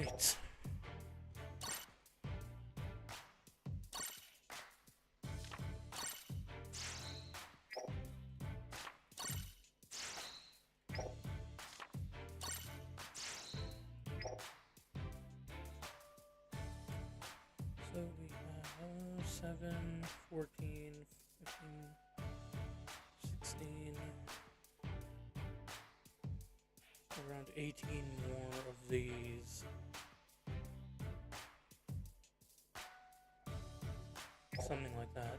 right. So we have 7, 14, 15, 16, around 18 more of these. Something like that.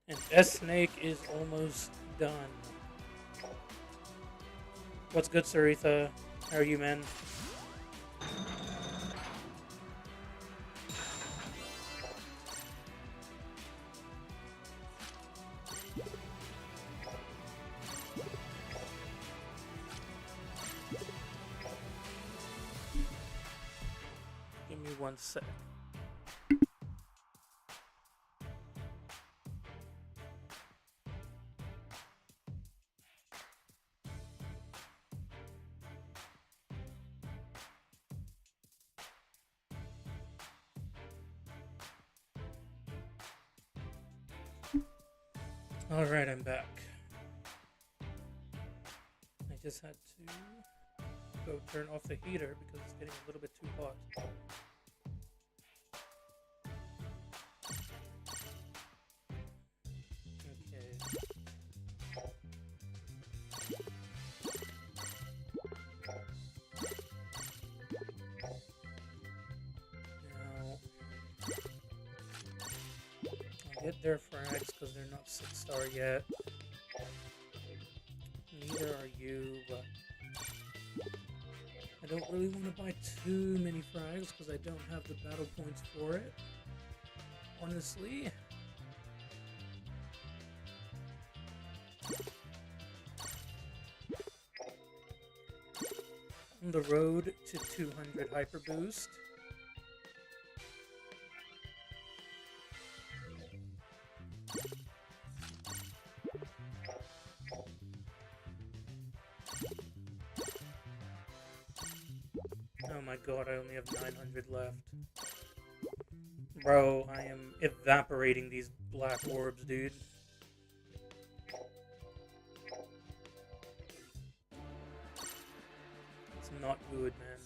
And S-Snake is almost done. What's good, Saritha? How are you, man? Give me 1 sec. Alright, I'm back. I just had to go turn off the heater because it's getting a little bit too hot. Okay. Now, I'll get their frags because they're not 6-star yet. Neither are you, but I don't really want to buy too many frags because I don't have the battle points for it. Honestly. On the road to 200 hyper boost. Oh my god, I only have 900 left. Bro, I am evaporating these black orbs, dude. It's not good, man.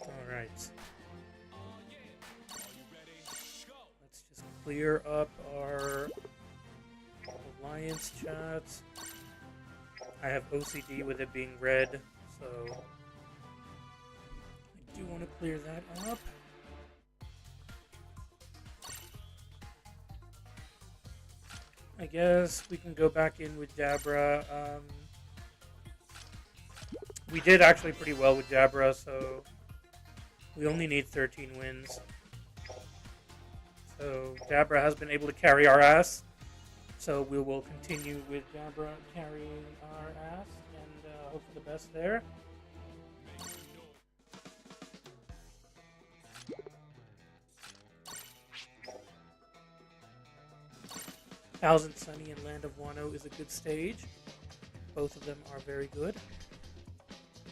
Alright. Let's just clear up our alliance chat. I have OCD with it being red, so I do want to clear that up. I guess we can go back in with Jabra. We did actually pretty well with Jabra, so we only need 13 wins. So Jabra has been able to carry our ass. So we will continue with Jabra carrying our ass and hope for the best there. Thousand Sunny and Land of Wano is a good stage. Both of them are very good.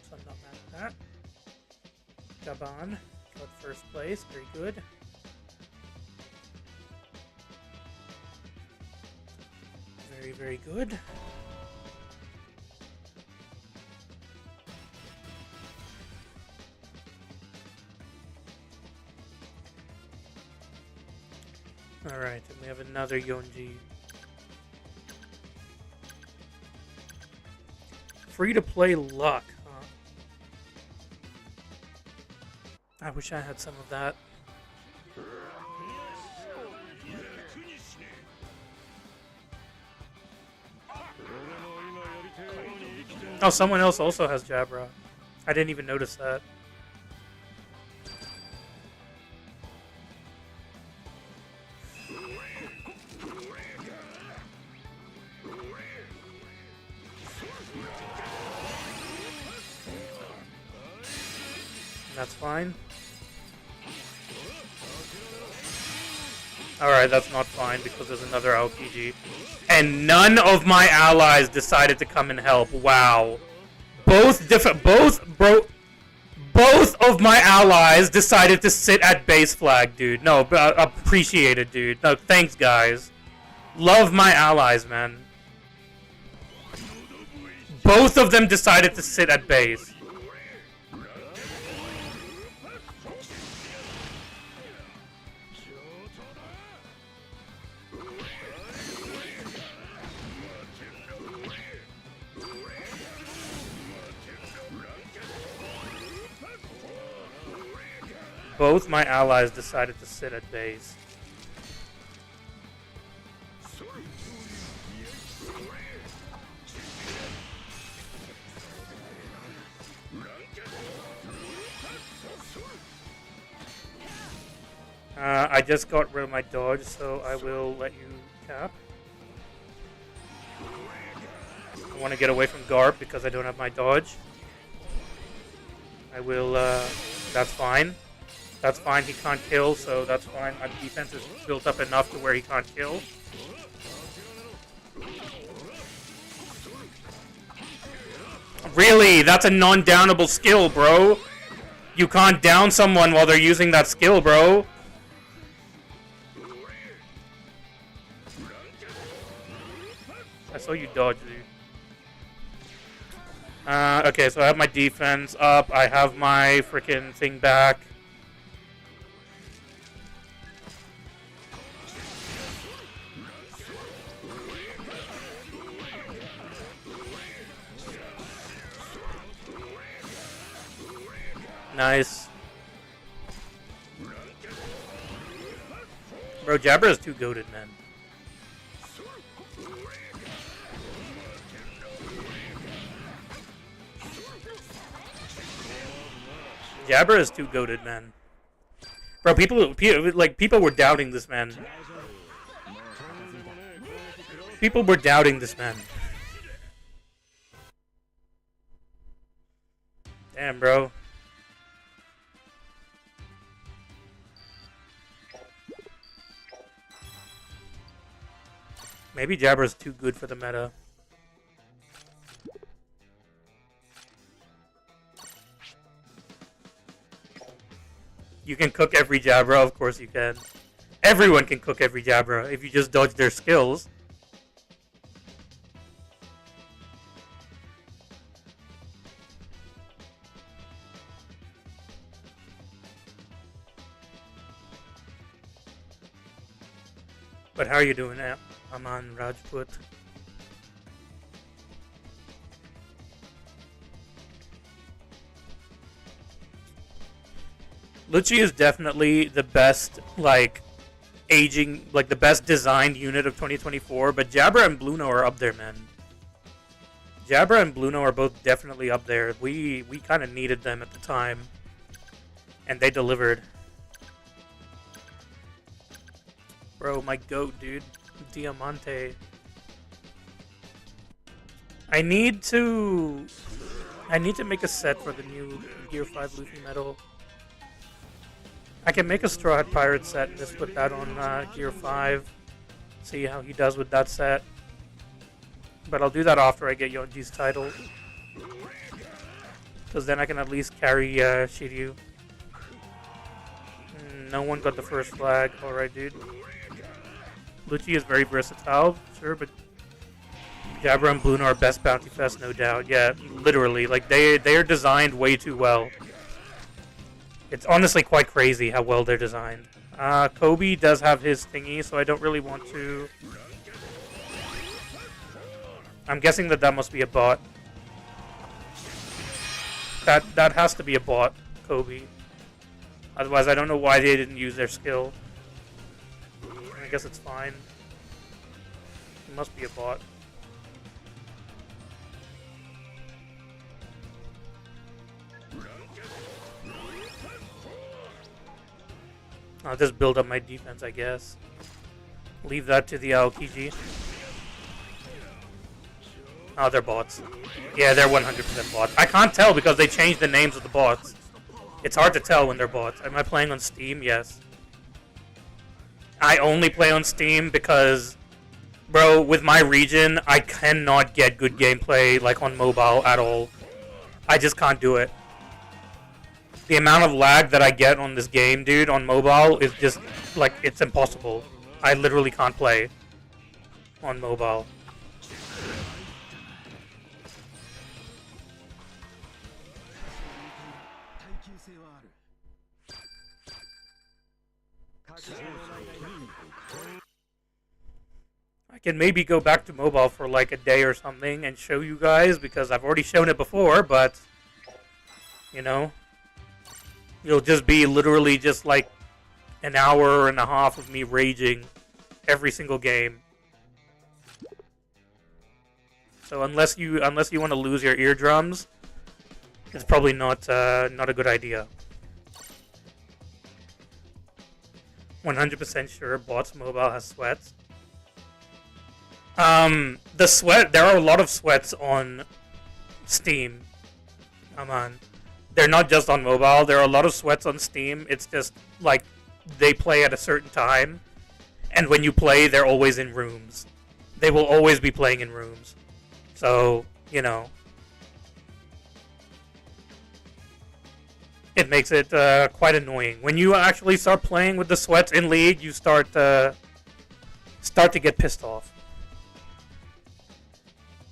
So I'm not mad at that. Gabon got first place, very good. Very, very good. Alright, and we have another Yonji. Free-to-play luck, huh? I wish I had some of that. Oh, someone else also has Jabra. I didn't even notice that. That's fine. Alright, that's not fine because there's another LPG. And none of my allies decided to come and help. Wow. Both of my allies decided to sit at base flag, dude. No, appreciate it, dude. No, thanks, guys. Love my allies, man. Both of them decided to sit at base. Both my allies decided to sit at base. I just got rid of my dodge, so I will let you cap. I want to get away from Garp because I don't have my dodge. I will, that's fine. That's fine, he can't kill, so that's fine. My defense is built up enough to where he can't kill. Really? That's a non-downable skill, bro. You can't down someone while they're using that skill, bro. I saw you dodge, dude. Okay, so I have my defense up. I have my freaking thing back. Nice. Bro, Jabra is too goated, man. Jabra is too goated, man. Bro, people were doubting this man. People were doubting this man. Damn, bro. Maybe Jabra's too good for the meta. You can cook every Jabra, of course you can. Everyone can cook every Jabra if you just dodge their skills. But how are you doing, Aman Rajput? Lucci is definitely the best, like, the best designed unit of 2024, but Jabra and Bluno are up there, man. Jabra and Bluno are both definitely up there. We kind of needed them at the time, and they delivered. Bro, my goat, dude. Diamante. I need to make a set for the new Gear 5 Luffy medal. I can make a Straw Hat Pirate set and just put that on Gear 5. See how he does with that set. But I'll do that after I get Yonji's title. Because then I can at least carry Shiryu. No one got the first flag. Alright, dude. Lucci is very versatile, sure, but Jabra and Bluno are best Bounty Fest, no doubt. Yeah, literally. Like, they are designed way too well. It's honestly quite crazy how well they're designed. Kobe does have his thingy, so I don't really want to... I'm guessing that must be a bot. That has to be a bot, Kobe. Otherwise, I don't know why they didn't use their skill. I guess it's fine. It must be a bot. I'll just build up my defense, I guess. Leave that to the Aokiji. Oh, they're bots. Yeah, they're 100% bots. I can't tell because they changed the names of the bots. It's hard to tell when they're bots. Am I playing on Steam? Yes. I only play on Steam because, bro, with my region, I cannot get good gameplay like on mobile at all. I just can't do it. The amount of lag that I get on this game, dude, on mobile is just, like, it's impossible. I literally can't play on mobile. I can maybe go back to mobile for like a day or something and show you guys, because I've already shown it before, but, you know, it'll just be literally just like an hour and a half of me raging every single game. So unless you want to lose your eardrums, it's probably not a good idea. 100% sure bots mobile has sweats. The sweat, there are a lot of sweats on Steam. Come on. They're not just on mobile, there are a lot of sweats on Steam. It's just like they play at a certain time, and when you play, they're always in rooms. They will always be playing in rooms. So, you know, it makes it quite annoying. When you actually start playing with the sweats in League, you start to get pissed off.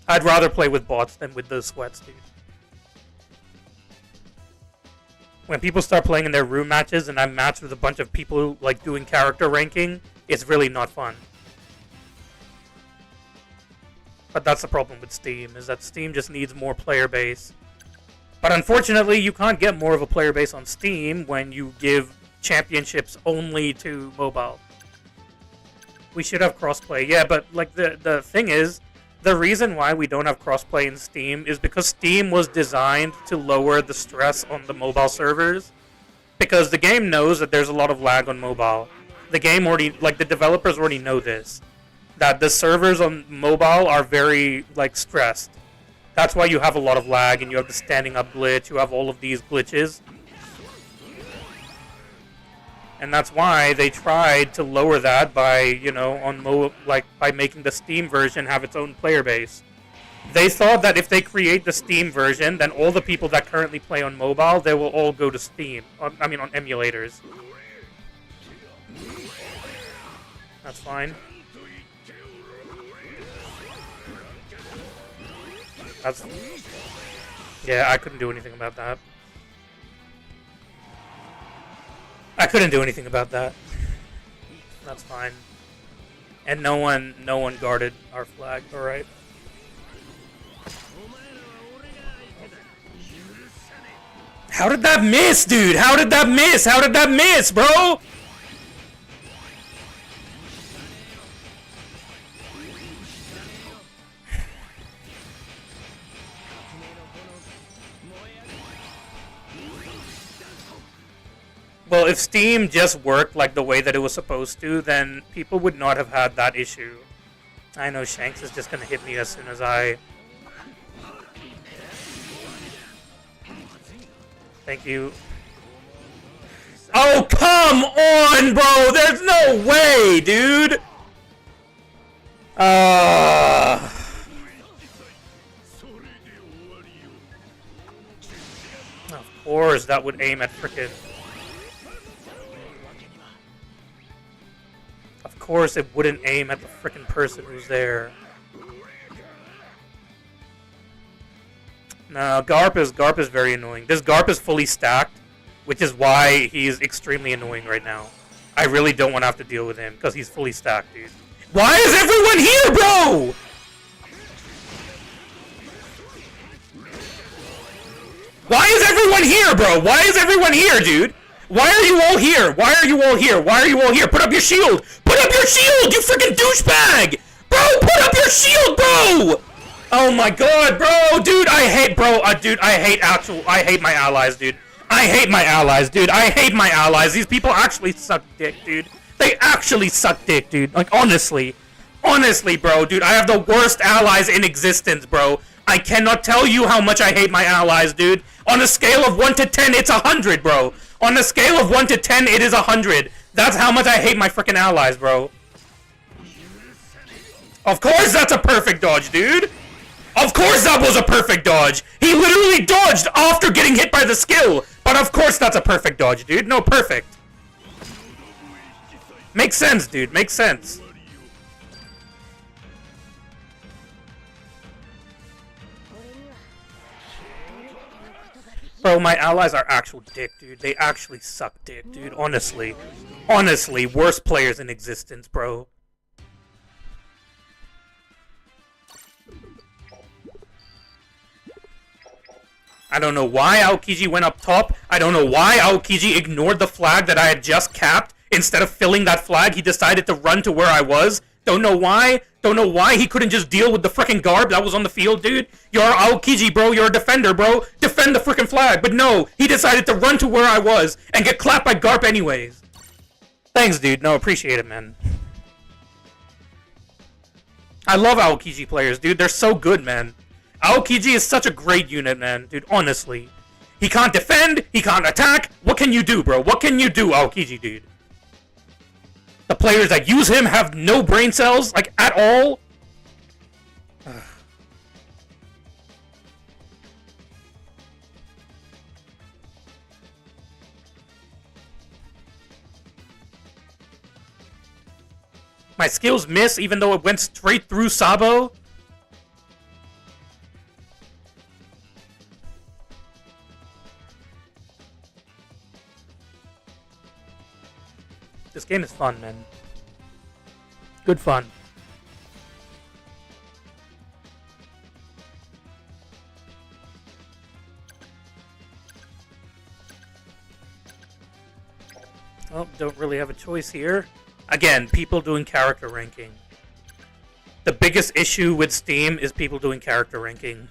I'd rather play with bots than with the sweats, dude. When people start playing in their room matches and I'm matched with a bunch of people like doing character ranking, it's really not fun. But that's the problem with Steam, is that Steam just needs more player base. But unfortunately, you can't get more of a player base on Steam when you give championships only to mobile. We should have crossplay. Yeah, but like the thing is, the reason why we don't have crossplay in Steam is because Steam was designed to lower the stress on the mobile servers. Because the game knows that there's a lot of lag on mobile. The game already, like the developers already know this. That the servers on mobile are very, like, stressed. That's why you have a lot of lag and you have the standing up glitch, you have all of these glitches. And that's why they tried to lower that by, you know, by making the Steam version have its own player base. They thought that if they create the Steam version, then all the people that currently play on mobile, they will all go to Steam. On emulators. That's fine. Yeah, I couldn't do anything about that. I couldn't do anything about that. That's fine. And no one guarded our flag, alright? How did that miss, dude? How did that miss? How did that miss, bro? Well, if Steam just worked like the way that it was supposed to, then people would not have had that issue. I know Shanks is just gonna hit me as soon as I... Thank you. Oh, come on, bro! There's no way, dude! Of course, that would aim at frickin'... Of course it wouldn't aim at the frickin' person who's there. No, Garp is very annoying. This Garp is fully stacked, which is why he's extremely annoying right now. I really don't want to have to deal with him, because he's fully stacked, dude. Why is everyone here, bro?! Why is everyone here, bro? Why is everyone here, dude? Why are you all here? Why are you all here? Why are you all here? Put up your shield! Put up your shield, you freaking douchebag! Bro, put up your shield, bro! Oh my god, bro, dude, I hate my allies, dude. I hate my allies, dude. I hate my allies. These people actually suck dick, dude. They actually suck dick, dude. Like, honestly. Honestly, bro, dude, I have the worst allies in existence, bro. I cannot tell you how much I hate my allies, dude. On a scale of 1 to 10, it's 100, bro. On a scale of 1 to 10, it is 100. That's how much I hate my freaking allies, bro. Of course that's a perfect dodge, dude. Of course that was a perfect dodge. He literally dodged after getting hit by the skill. But of course that's a perfect dodge, dude. No, perfect. Makes sense, dude. Makes sense. Bro, my allies are actual dick, dude. They actually suck dick, dude. Honestly. Honestly, worst players in existence, bro. I don't know why Aokiji went up top. I don't know why Aokiji ignored the flag that I had just capped. Instead of filling that flag, he decided to run to where I was. Don't know why. Don't know why he couldn't just deal with the freaking garb that was on the field, dude. You're Aokiji, bro. You're a defender, bro. Defend the freaking flag. But no, he decided to run to where I was and get clapped by Garp anyways. Thanks, dude. No, appreciate it, man. I love Aokiji players, dude. They're so good, man. Aokiji is such a great unit, man. Dude, honestly. He can't defend. He can't attack. What can you do, bro? What can you do, Aokiji, dude? The players that use him have no brain cells, like, at all. My skills miss even though it went straight through Sabo. This game is fun, man. Good fun. Oh, don't really have a choice here. Again, people doing character ranking. The biggest issue with Steam is people doing character ranking.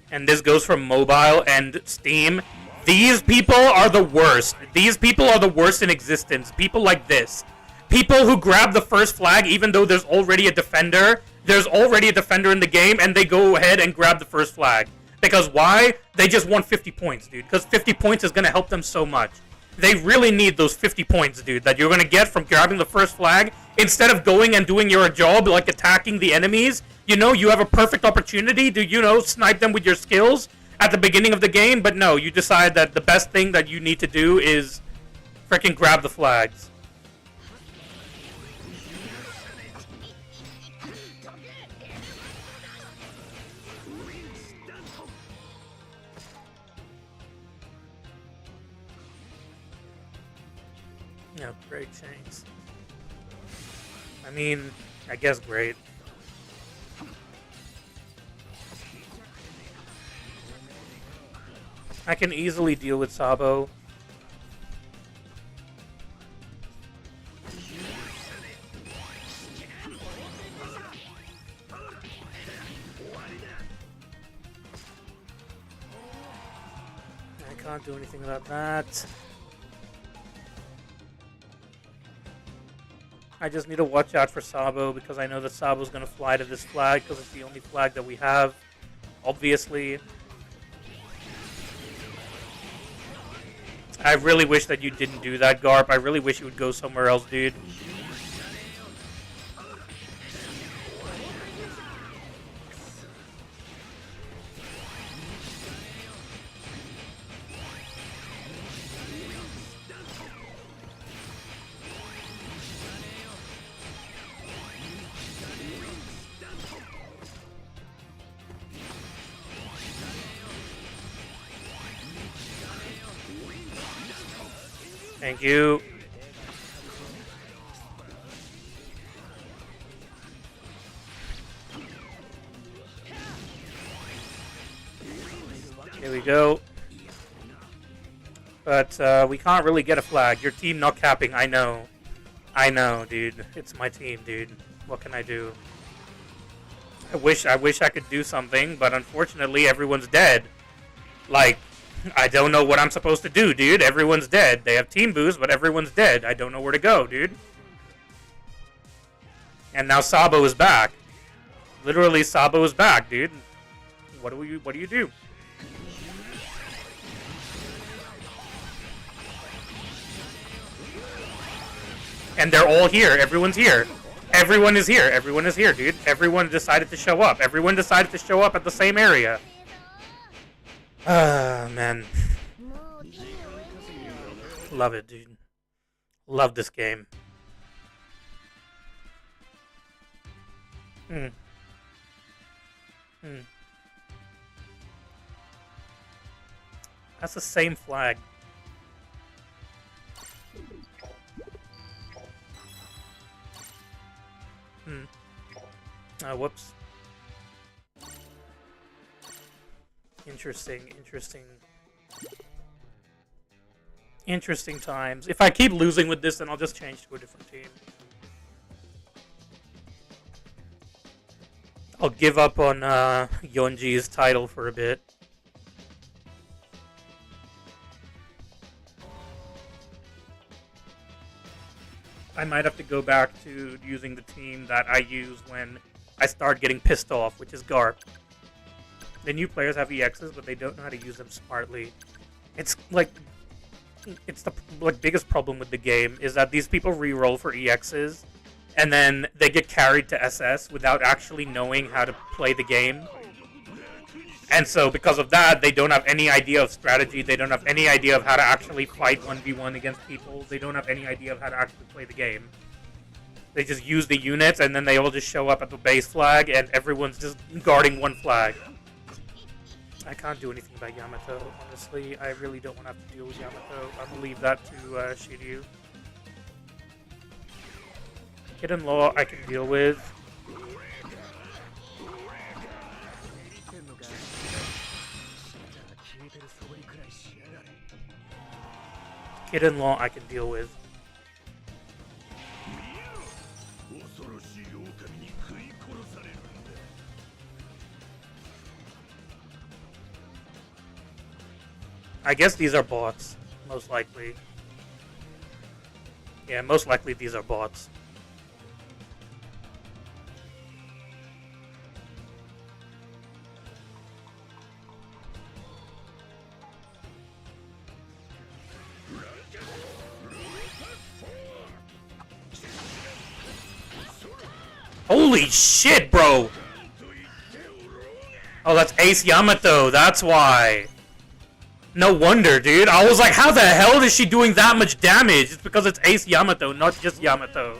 And this goes for mobile and Steam. These people are the worst. These people are the worst in existence. People like this. People who grab the first flag even though there's already a defender. There's already a defender in the game and they go ahead and grab the first flag. Because why? They just want 50 points, dude. Because 50 points is going to help them so much. They really need those 50 points, dude, that you're going to get from grabbing the first flag. Instead of going and doing your job, like attacking the enemies, you know, you have a perfect opportunity to, you know, snipe them with your skills at the beginning of the game. But no, you decide that the best thing that you need to do is freaking grab the flags. No, great chains. I mean, I guess great. I can easily deal with Sabo. I can't do anything about that. I just need to watch out for Sabo because I know that Sabo's going to fly to this flag because it's the only flag that we have, obviously. I really wish that you didn't do that, Garp. I really wish you would go somewhere else, dude. Thank you. Here we go. But we can't really get a flag. Your team not capping, I know. I know, dude. It's my team, dude. What can I do? I wish I could do something, but unfortunately everyone's dead. Like, I don't know what I'm supposed to do, dude. Everyone's dead. They have team boost, but everyone's dead. I don't know where to go, dude. And now Sabo is back. Literally, Sabo is back, dude. What do you do? And they're all here. Everyone's here. Everyone is here. Everyone is here, dude. Everyone decided to show up. Everyone decided to show up at the same area. Ah, man. Love it, dude. Love this game. That's the same flag. Whoops. Interesting. Interesting times. If I keep losing with this, then I'll just change to a different team. I'll give up on Yonji's title for a bit. I might have to go back to using the team that I use when I start getting pissed off, which is Garp. The new players have EXs, but they don't know how to use them smartly. It's the biggest problem with the game is that these people re-roll for EXs, and then they get carried to SS without actually knowing how to play the game. And so, because of that, they don't have any idea of strategy. They don't have any idea of how to actually fight 1v1 against people. They don't have any idea of how to actually play the game. They just use the units, and then they all just show up at the base flag, and everyone's just guarding one flag. I can't do anything about Yamato, honestly. I really don't want to have to deal with Yamato. I'm going to leave that to Shiryu. Kid-in-law I can deal with. Kid-in-law I can deal with. I guess these are bots, most likely. Yeah, most likely these are bots. Holy shit, bro! Oh, that's Ace Yamato, that's why. No wonder, dude. I was like, how the hell is she doing that much damage? It's because it's Ace Yamato, not just Yamato.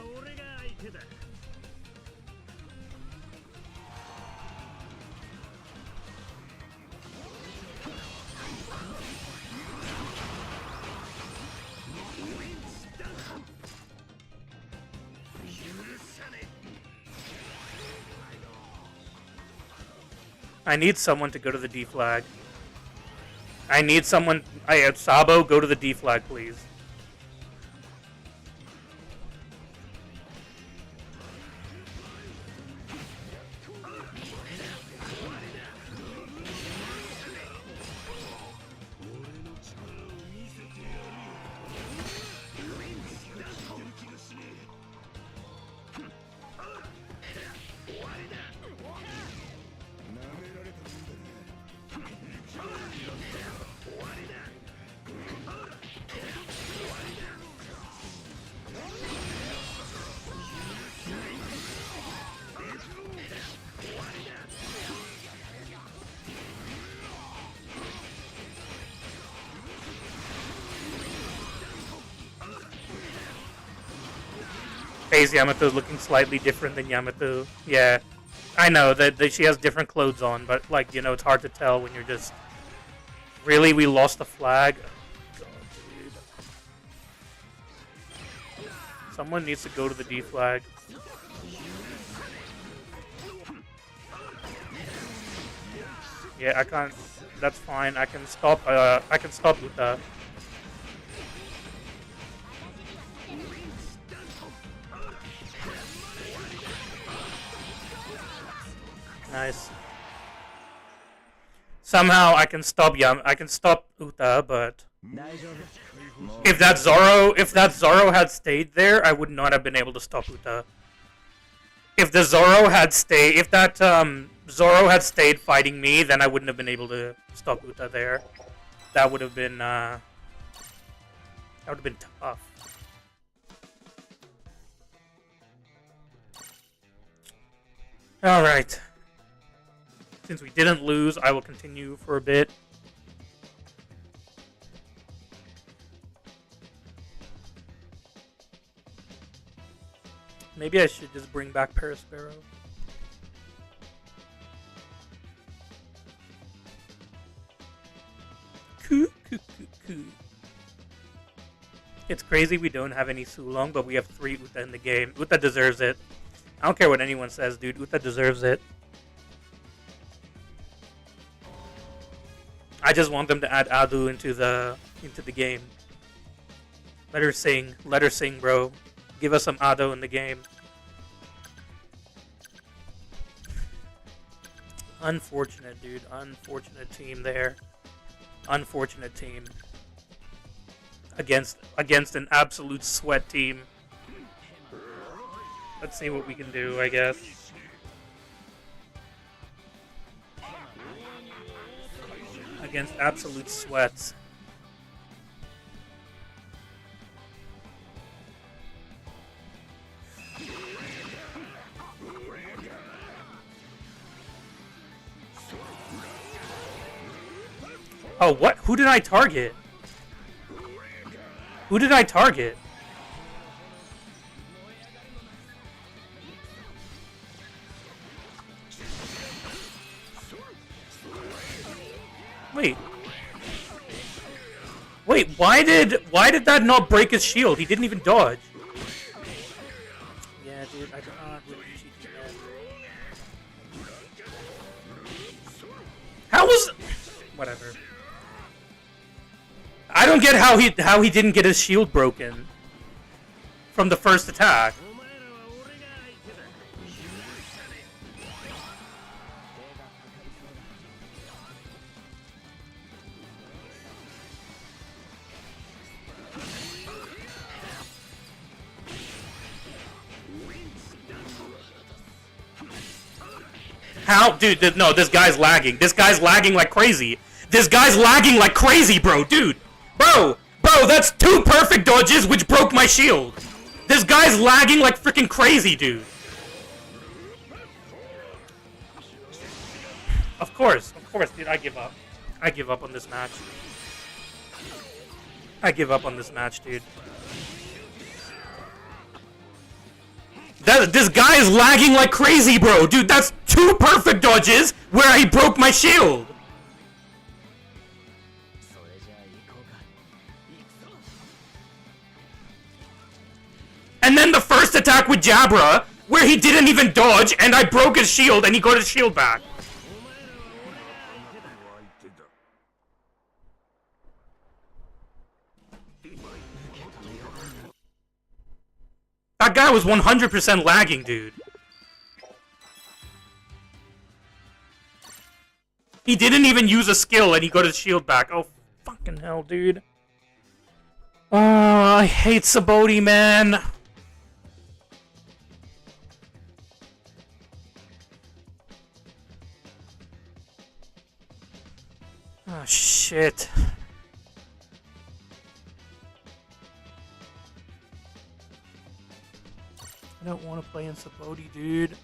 I need someone to go to the D flag. I need someone. Sabo, go to the D flag, please. Phase Yamato is looking slightly different than Yamato. Yeah, I know that she has different clothes on, but like, you know, it's hard to tell when you're just... Really? We lost the flag? Oh, God, dude. Someone needs to go to the D flag. Yeah, I can't... That's fine. I can stop Uta. nice. Somehow I can stop Uta, but if that Zoro had stayed there, I would not have been able to stop Uta. If that Zoro had stayed fighting me, then I wouldn't have been able to stop Uta there. That would have been tough. All right. Since we didn't lose, I will continue for a bit. Maybe I should just bring back Parasparrow. It's crazy we don't have any Sulong, but we have 3 Uta in the game. Uta deserves it. I don't care what anyone says, dude. Uta deserves it. I just want them to add Adu into the game. Let her sing, bro. Give us some Ado in the game. Unfortunate, dude. Unfortunate team there. Unfortunate team. Against an absolute sweat team. Let's see what we can do, I guess. Against absolute sweats. Oh, what? Who did I target? Who did I target? Wait, why did that not break his shield? He didn't even dodge. Yeah, dude, I cannot really cheat that. How was whatever. I don't get how he didn't get his shield broken from the first attack. How? Dude, no, this guy's lagging. This guy's lagging like crazy. This guy's lagging like crazy, bro. Dude. Bro, that's 2 perfect dodges which broke my shield. This guy's lagging like freaking crazy, dude. Of course, dude, I give up. I give up on this match. I give up on this match, dude. This guy is lagging like crazy, bro. Dude, that's 2 perfect dodges where he broke my shield. And then the first attack with Jabra, where he didn't even dodge, and I broke his shield, and he got his shield back. That guy was 100% lagging, dude. He didn't even use a skill, and he got his shield back. Oh, fucking hell, dude. Oh, I hate Sabote, man. Oh, shit. I don't want to play in Sabote, dude.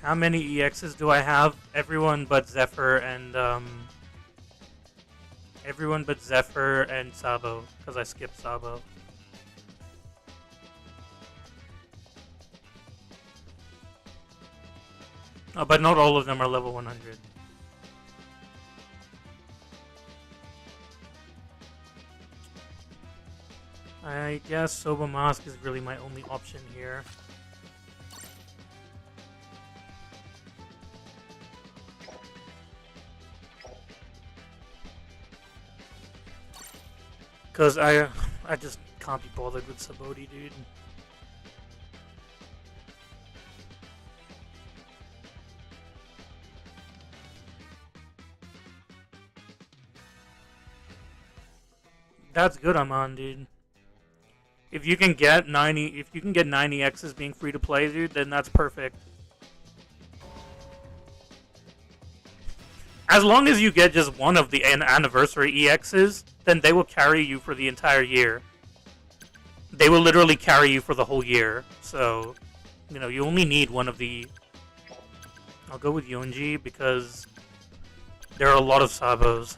How many EXs do I have? Everyone but Zephyr and Sabo, because I skipped Sabo. Oh, but not all of them are level 100. I guess Soba Mask is really my only option here. Because I just can't be bothered with Saboti, dude. That's good, I'm on, dude. If you can get 90 X's being free to play, dude, then that's perfect. As long as you get just one of the anniversary EXs, then they will carry you for the entire year. They will literally carry you for the whole year. So, you know, you only need one of the... I'll go with Yonji because there are a lot of Sabos.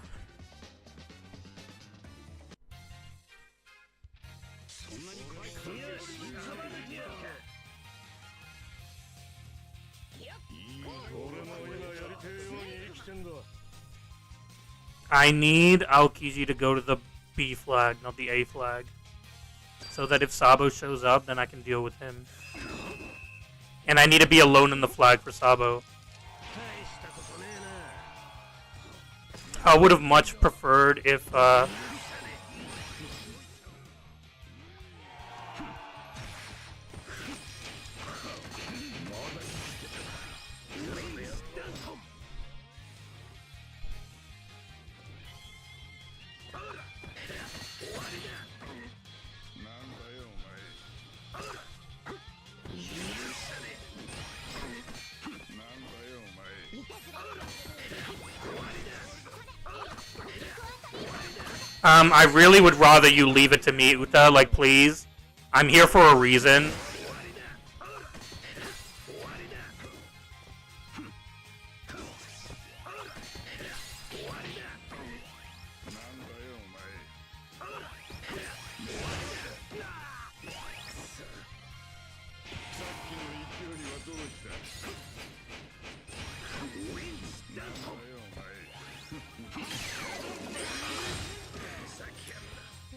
I need Aokiji to go to the B flag, not the A flag. So that if Sabo shows up, then I can deal with him. And I need to be alone in the flag for Sabo. I would have much preferred if, I really would rather you leave it to me, Uta, like, please. I'm here for a reason.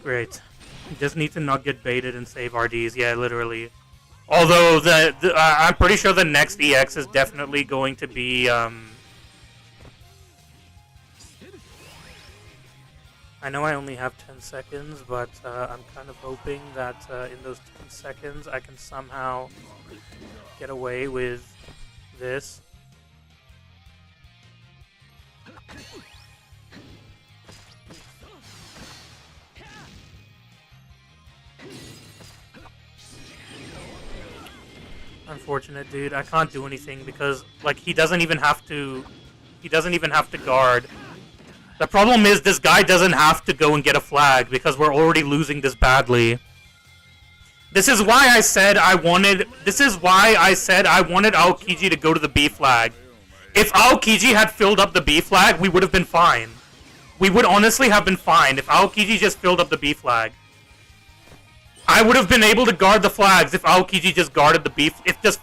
Great. Just need to not get baited and save RDs. Yeah, literally. Although, I'm pretty sure the next EX is definitely going to be, I know I only have 10 seconds, but I'm kind of hoping that in those 10 seconds I can somehow get away with this. Unfortunate, dude. I can't do anything because, like, he doesn't even have to guard. The problem is this guy doesn't have to go and get a flag because we're already losing this badly. This is why I said I wanted Aokiji to go to the B flag. If Aokiji had filled up the B flag, we would have been fine. We would honestly have been fine if Aokiji just filled up the B flag. I would have been able to guard the flags if Aokiji just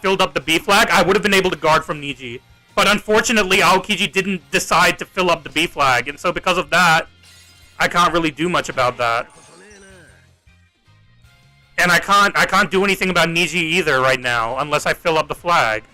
filled up the B flag. I would have been able to guard from Niji. But unfortunately, Aokiji didn't decide to fill up the B flag, and so because of that, I can't really do much about that. And I can't do anything about Niji either right now, unless I fill up the flag.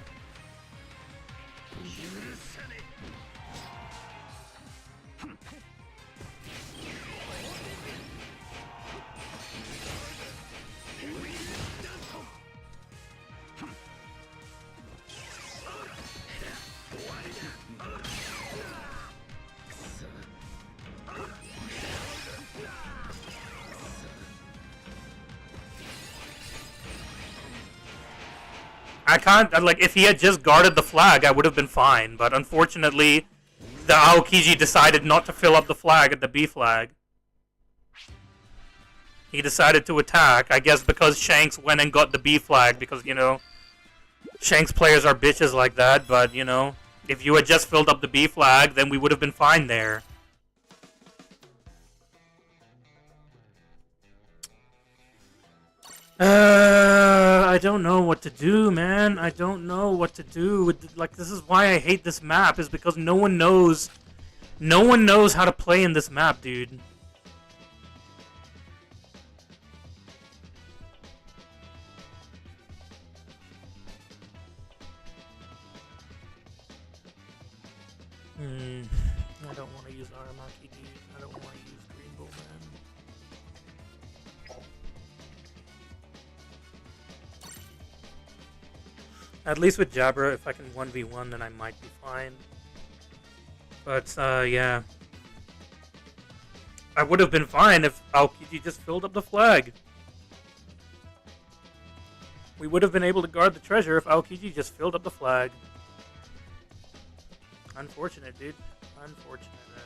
I can't, like, if he had just guarded the flag, I would have been fine, but unfortunately, the Aokiji decided not to fill up the flag at the B flag. He decided to attack, I guess because Shanks went and got the B flag, because, you know, Shanks players are bitches like that, but, you know, if you had just filled up the B flag, then we would have been fine there. I don't know what to do, man. I don't know what to do. Like, this is why I hate this map, is because no one knows how to play in this map, dude. I don't want to use Aramaki, dude. I don't want to use Green Bull, man. At least with Jabra, if I can 1v1, then I might be fine. But, yeah. I would have been fine if Aokiji just filled up the flag. We would have been able to guard the treasure if Aokiji just filled up the flag. Unfortunate, dude. Unfortunate, man.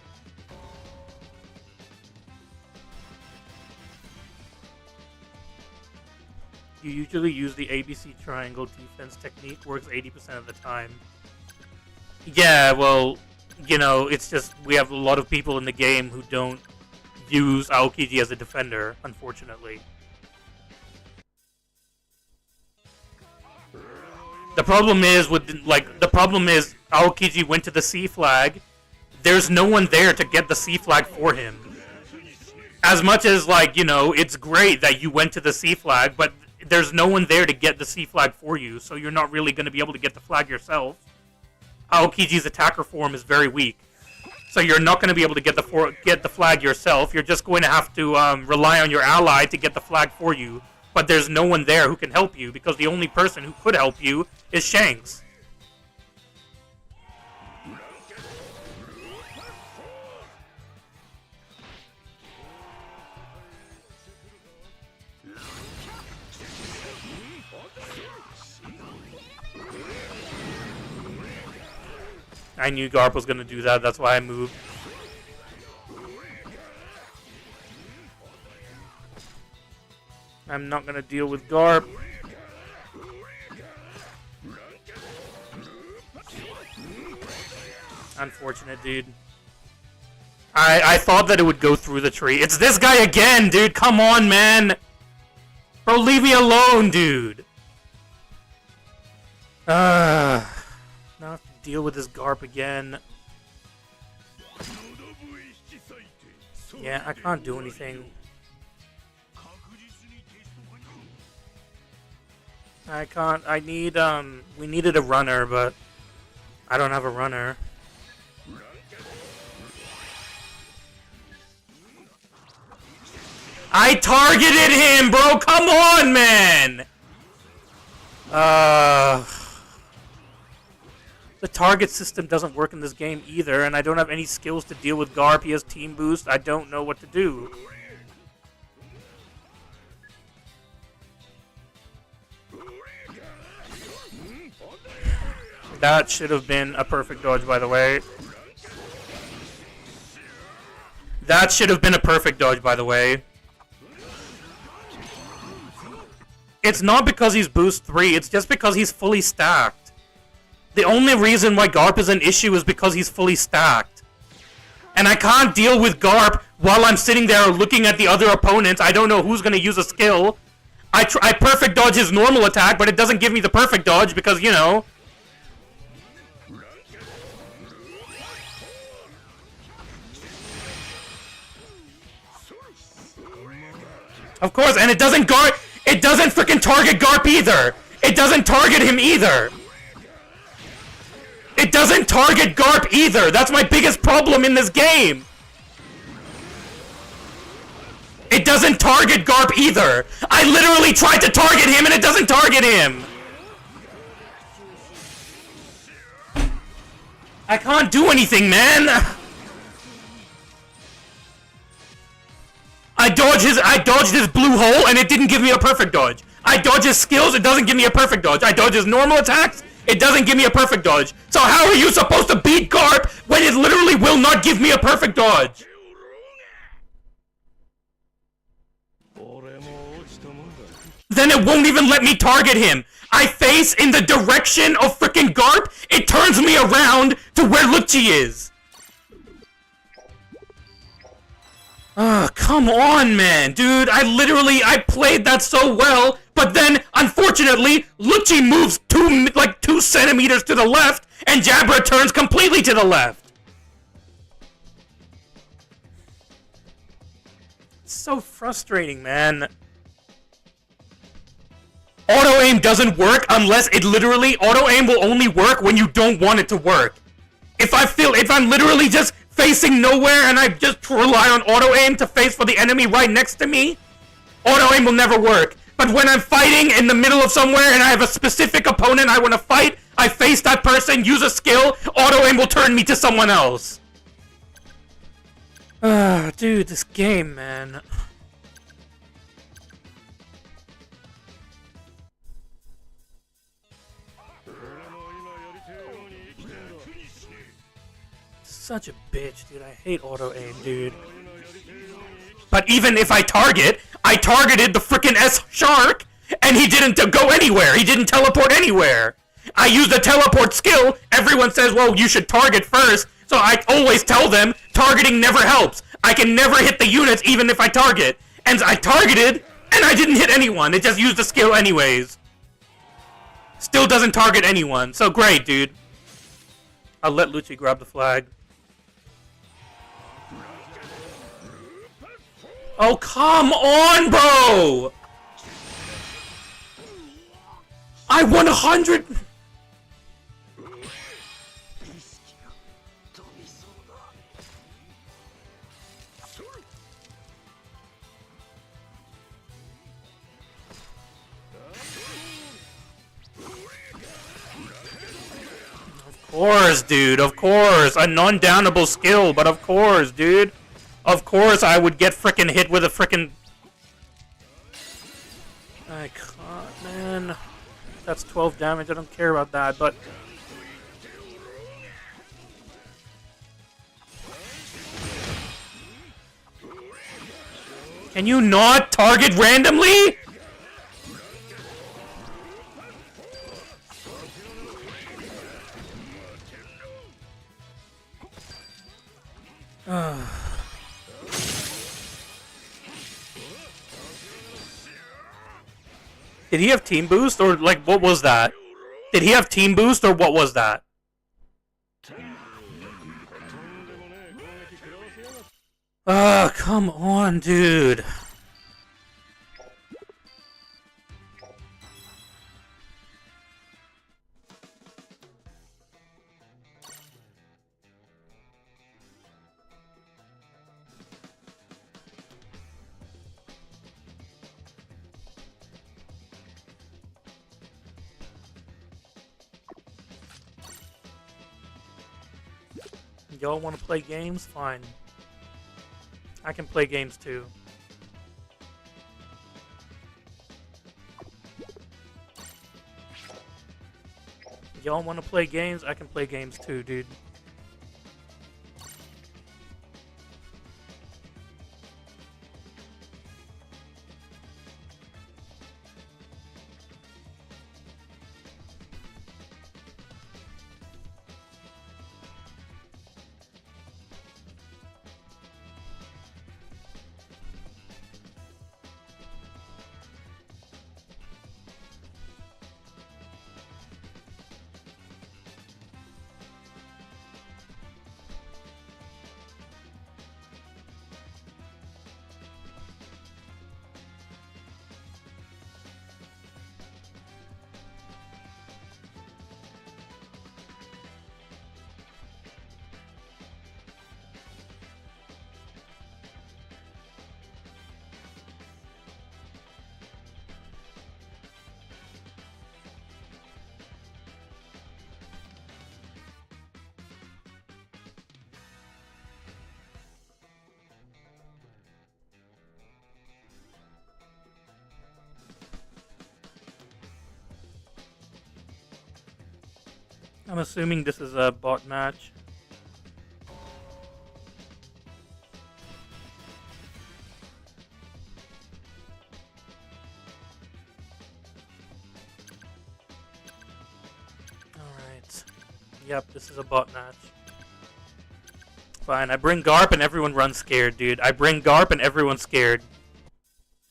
You usually use the ABC triangle defense technique, works 80% of the time. Yeah, well, you know, it's just we have a lot of people in the game who don't use Aokiji as a defender, unfortunately. The problem is Aokiji went to the C flag. There's no one there to get the C flag for him. As much as, like, you know, it's great that you went to the C flag, but there's no one there to get the C flag for you, so you're not really going to be able to get the flag yourself. Aokiji's attacker form is very weak, so you're not going to be able to get the flag yourself. You're just going to have to rely on your ally to get the flag for you, but there's no one there who can help you, because the only person who could help you is Shanks. I knew Garp was going to do that, that's why I moved. I'm not going to deal with Garp. Unfortunate, dude. I thought that it would go through the tree. It's this guy again, dude! Come on, man! Bro, leave me alone, dude! Now I have to deal with this Garp again. Yeah, I can't do anything. I can't. I need, we needed a runner, but I don't have a runner. I targeted him, bro! Come on, man! The target system doesn't work in this game either, and I don't have any skills to deal with Garp. He has team boost. I don't know what to do. That should have been a perfect dodge, by the way. That should have been a perfect dodge, by the way. It's not because he's boost 3, it's just because he's fully stacked. The only reason why Garp is an issue is because he's fully stacked. And I can't deal with Garp while I'm sitting there looking at the other opponents. I don't know who's going to use a skill. I perfect dodge his normal attack, but it doesn't give me the perfect dodge because, you know... Of course, and it doesn't freaking target Garp either! It doesn't target him either! It doesn't target Garp either! That's my biggest problem in this game! It doesn't target Garp either! I literally tried to target him and it doesn't target him! I can't do anything, man! I dodged his blue hole and it didn't give me a perfect dodge. I dodge his skills, it doesn't give me a perfect dodge. I dodge his normal attacks, it doesn't give me a perfect dodge. So how are you supposed to beat Garp when it literally will not give me a perfect dodge? Then it won't even let me target him. I face in the direction of freaking Garp, it turns me around to where Lucci is. Come on, man, dude. I played that so well, but then, unfortunately, Lucci moves 2 centimeters to the left, and Jabra turns completely to the left. It's so frustrating, man. Auto-aim doesn't work unless auto-aim will only work when you don't want it to work. If I'm literally just facing nowhere and I just rely on auto-aim to face for the enemy right next to me, auto-aim will never work. But when I'm fighting in the middle of somewhere and I have a specific opponent I want to fight, I face that person, use a skill, auto-aim will turn me to someone else. Dude, this game, man. Such a bitch, dude. I hate auto-aim, dude. But even if I targeted the frickin' S-Shark, and he didn't go anywhere. He didn't teleport anywhere. I used a teleport skill. Everyone says, well, you should target first. So I always tell them, targeting never helps. I can never hit the units even if I target. And I targeted, and I didn't hit anyone. It just used the skill anyways. Still doesn't target anyone. So great, dude. I'll let Lucci grab the flag. Oh, come on, bro! I won 100! Of course, dude, of course. A non-downable skill, but of course, dude. Of course I would get frickin' hit with a frickin'... I can't, man. That's 12 damage, I don't care about that, but... Can you not target randomly? Did he have team boost, or like what was that? Did he have team boost, or what was that? Ah, come on, dude. Y'all want to play games? Fine. I can play games too. Y'all want to play games? I can play games too, dude. I'm assuming this is a bot match. Alright. Yep, this is a bot match. Fine, I bring Garp and everyone runs scared, dude. I bring Garp and everyone's scared.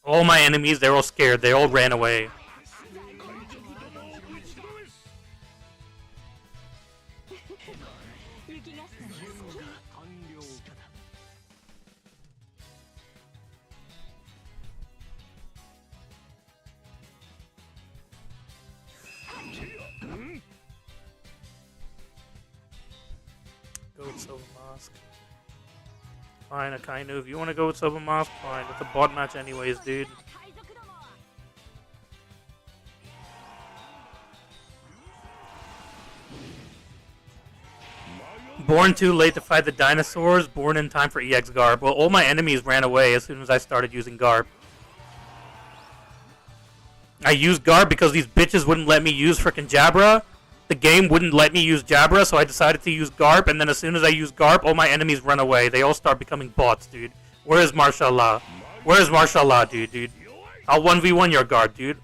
All my enemies, they're all scared. They all ran away. Go with Silver Mask. Fine, Akainu. If you want to go with Silver Mask, fine. It's a bot match anyways, dude. Born too late to fight the dinosaurs, born in time for EX Garb. Well, all my enemies ran away as soon as I started using Garb. I used Garb because these bitches wouldn't let me use frickin' Jabra. The game wouldn't let me use Jabra, so I decided to use Garb, and then as soon as I use Garb, all my enemies run away. They all start becoming bots, dude. Where is Marshallah? Where is Marshallah, dude? I'll 1v1 your Garb, dude.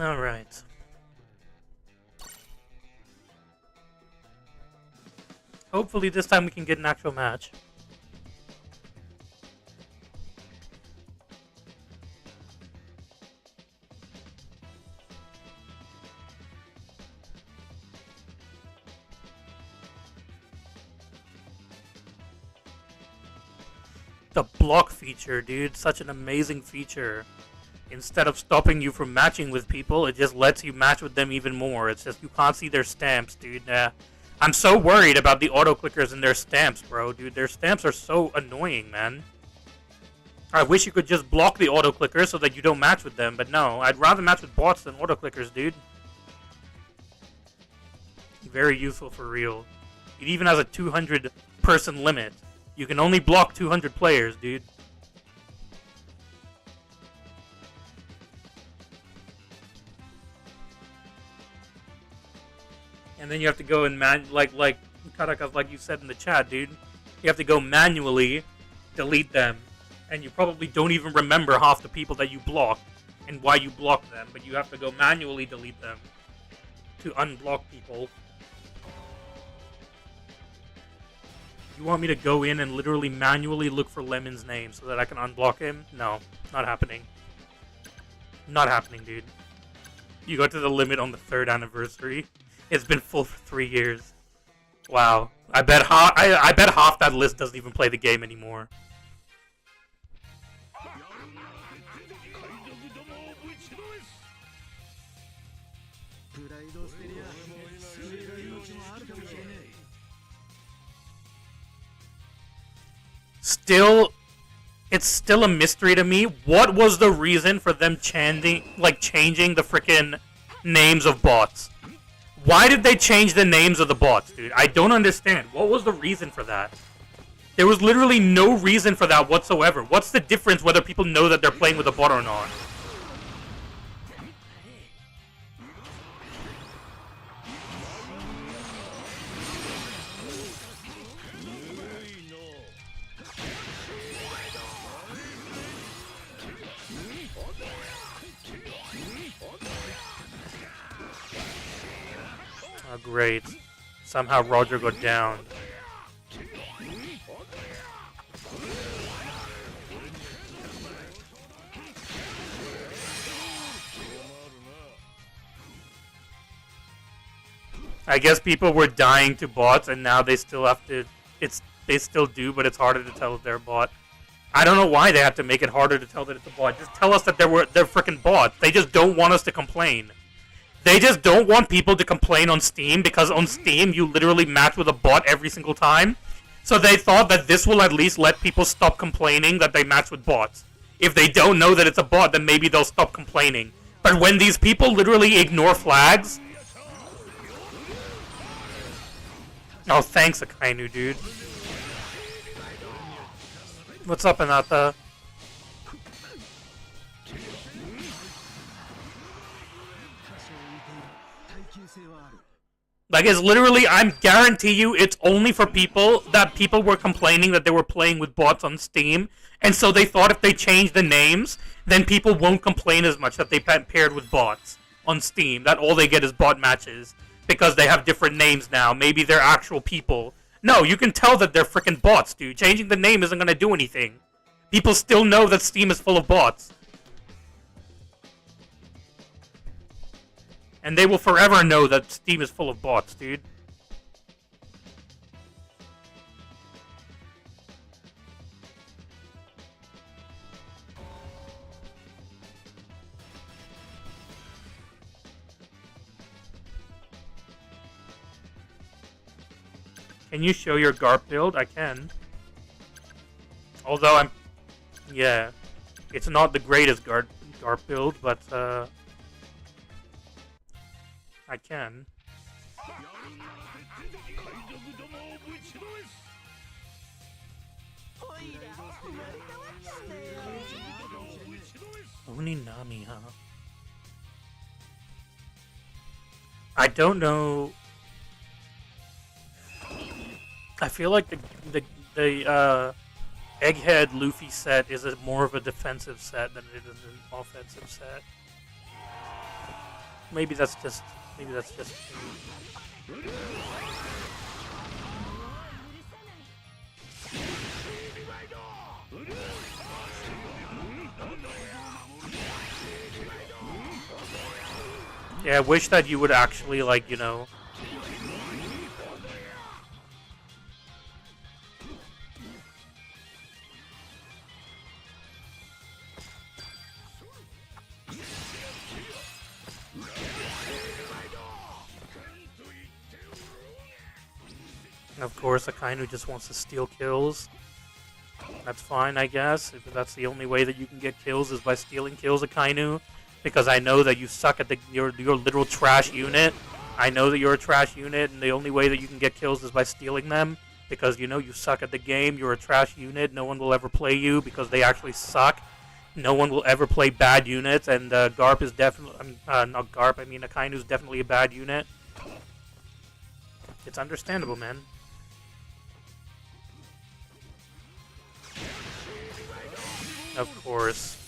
All right. Hopefully this time we can get an actual match. The block feature, dude. Such an amazing feature. Instead of stopping you from matching with people, it just lets you match with them even more. It's just you can't see their stamps, dude. I'm so worried about the auto-clickers and their stamps, bro. Dude, their stamps are so annoying, man. I wish you could just block the auto-clickers so that you don't match with them, but no. I'd rather match with bots than auto-clickers, dude. Very useful for real. It even has a 200-person limit. You can only block 200 players, dude. And then you have to go and like Karakas, like you said in the chat, dude. You have to go manually delete them, and you probably don't even remember half the people that you blocked and why you blocked them. But you have to go manually delete them to unblock people. You want me to go in and literally manually look for Lemon's name so that I can unblock him? No, not happening. Not happening, dude. You got to the limit on the 3rd anniversary. It's been full for 3 years. Wow. I bet half that list doesn't even play the game anymore. It's still a mystery to me. What was the reason for them changing the frickin' names of bots? Why did they change the names of the bots, dude? I don't understand. What was the reason for that? There was literally no reason for that whatsoever. What's the difference whether people know that they're playing with a bot or not? Oh, great. Somehow Roger got down. I guess people were dying to bots, and now they still have to. They still do, but it's harder to tell if they're a bot. I don't know why they have to make it harder to tell that it's a bot. Just tell us that they're freaking bots. They just don't want us to complain. They just don't want people to complain on Steam, because on Steam you literally match with a bot every single time. So they thought that this will at least let people stop complaining that they match with bots. If they don't know that it's a bot, then maybe they'll stop complaining. But when these people literally ignore flags... Oh, thanks, Akainu, dude. What's up, Anata? Like, it's literally, I guarantee you, it's only for people that people were complaining that they were playing with bots on Steam, and so they thought if they change the names, then people won't complain as much that they paired with bots on Steam, that all they get is bot matches, because they have different names now. Maybe they're actual people. No, you can tell that they're freaking bots, dude. Changing the name isn't gonna do anything. People still know that Steam is full of bots. And they will forever know that Steam is full of bots, dude. Can you show your Garp build? I can. Although yeah, it's not the greatest Garp build, but I can. Oninami, huh? I don't know. I feel like the Egghead Luffy set is more of a defensive set than it is an offensive set. Maybe that's just me. Yeah, I wish that you would actually, like, you know... Of course, Akainu just wants to steal kills. That's fine, I guess. If that's the only way that you can get kills is by stealing kills, Akainu. Because I know that you suck at your literal trash unit. I know that you're a trash unit, and the only way that you can get kills is by stealing them. Because, you know, you suck at the game, you're a trash unit, no one will ever play you because they actually suck. No one will ever play bad units, and Garp is definitely... not Garp, I mean Akainu is definitely a bad unit. It's understandable, man. Of course.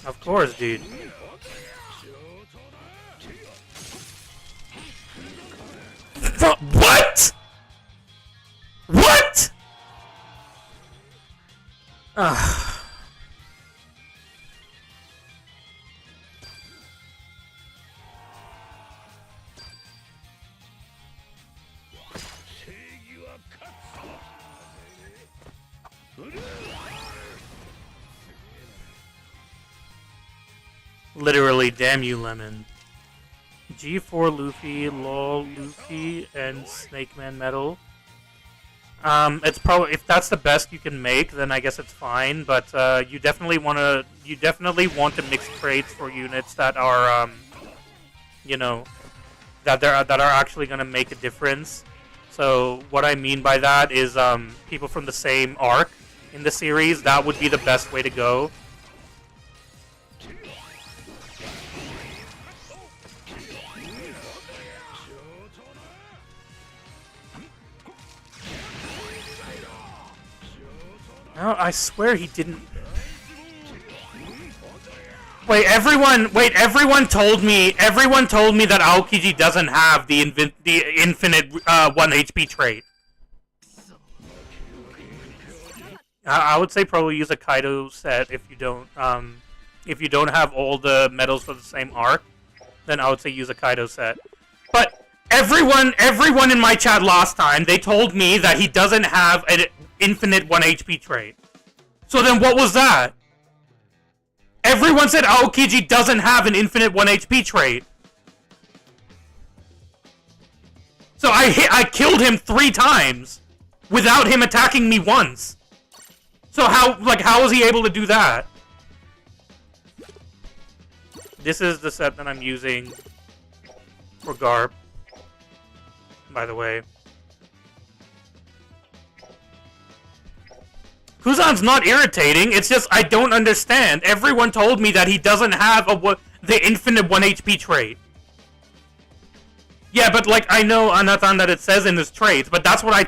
Of course, dude. What? What? Literally, damn you, Lemon. G4 Luffy, LOL Luffy, and Snake Man Metal. It's probably, if that's the best you can make, then I guess it's fine. But you definitely want to mix traits for units that are, you know, that are actually gonna make a difference. So what I mean by that is people from the same arc in the series. That would be the best way to go. No, I swear he didn't. Wait, everyone told me that Aokiji doesn't have the infinite 1 HP trait. I would say probably use a Kaido set if you don't have all the medals for the same arc, then I would say use a Kaido set. But everyone in my chat last time, they told me that he doesn't have an infinite 1 HP trait. So then what was that? Everyone said Aokiji doesn't have an infinite 1 HP trait. So I killed him 3 times without him attacking me once. So how was he able to do that? This is the set that I'm using for Garp, by the way. Kuzan's not irritating, it's just I don't understand. Everyone told me that he doesn't have the infinite 1 HP trait. Yeah, but like, I know, Anathan, that it says in his traits, but that's what I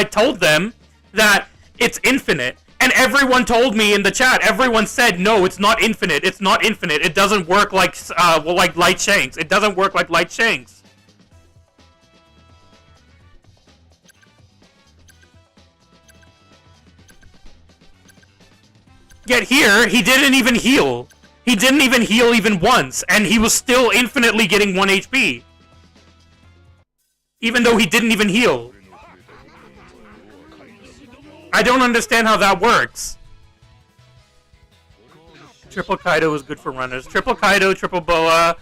told them that it's infinite. And everyone told me in the chat, everyone said, no, it's not infinite, it doesn't work like Light Shanks. It doesn't work like Light Shanks. Yet here, he didn't even heal. He didn't even heal even once, and he was still infinitely getting 1 HP. Even though he didn't even heal. I don't understand how that works. Triple Kaido is good for runners. Triple Kaido, triple Boa,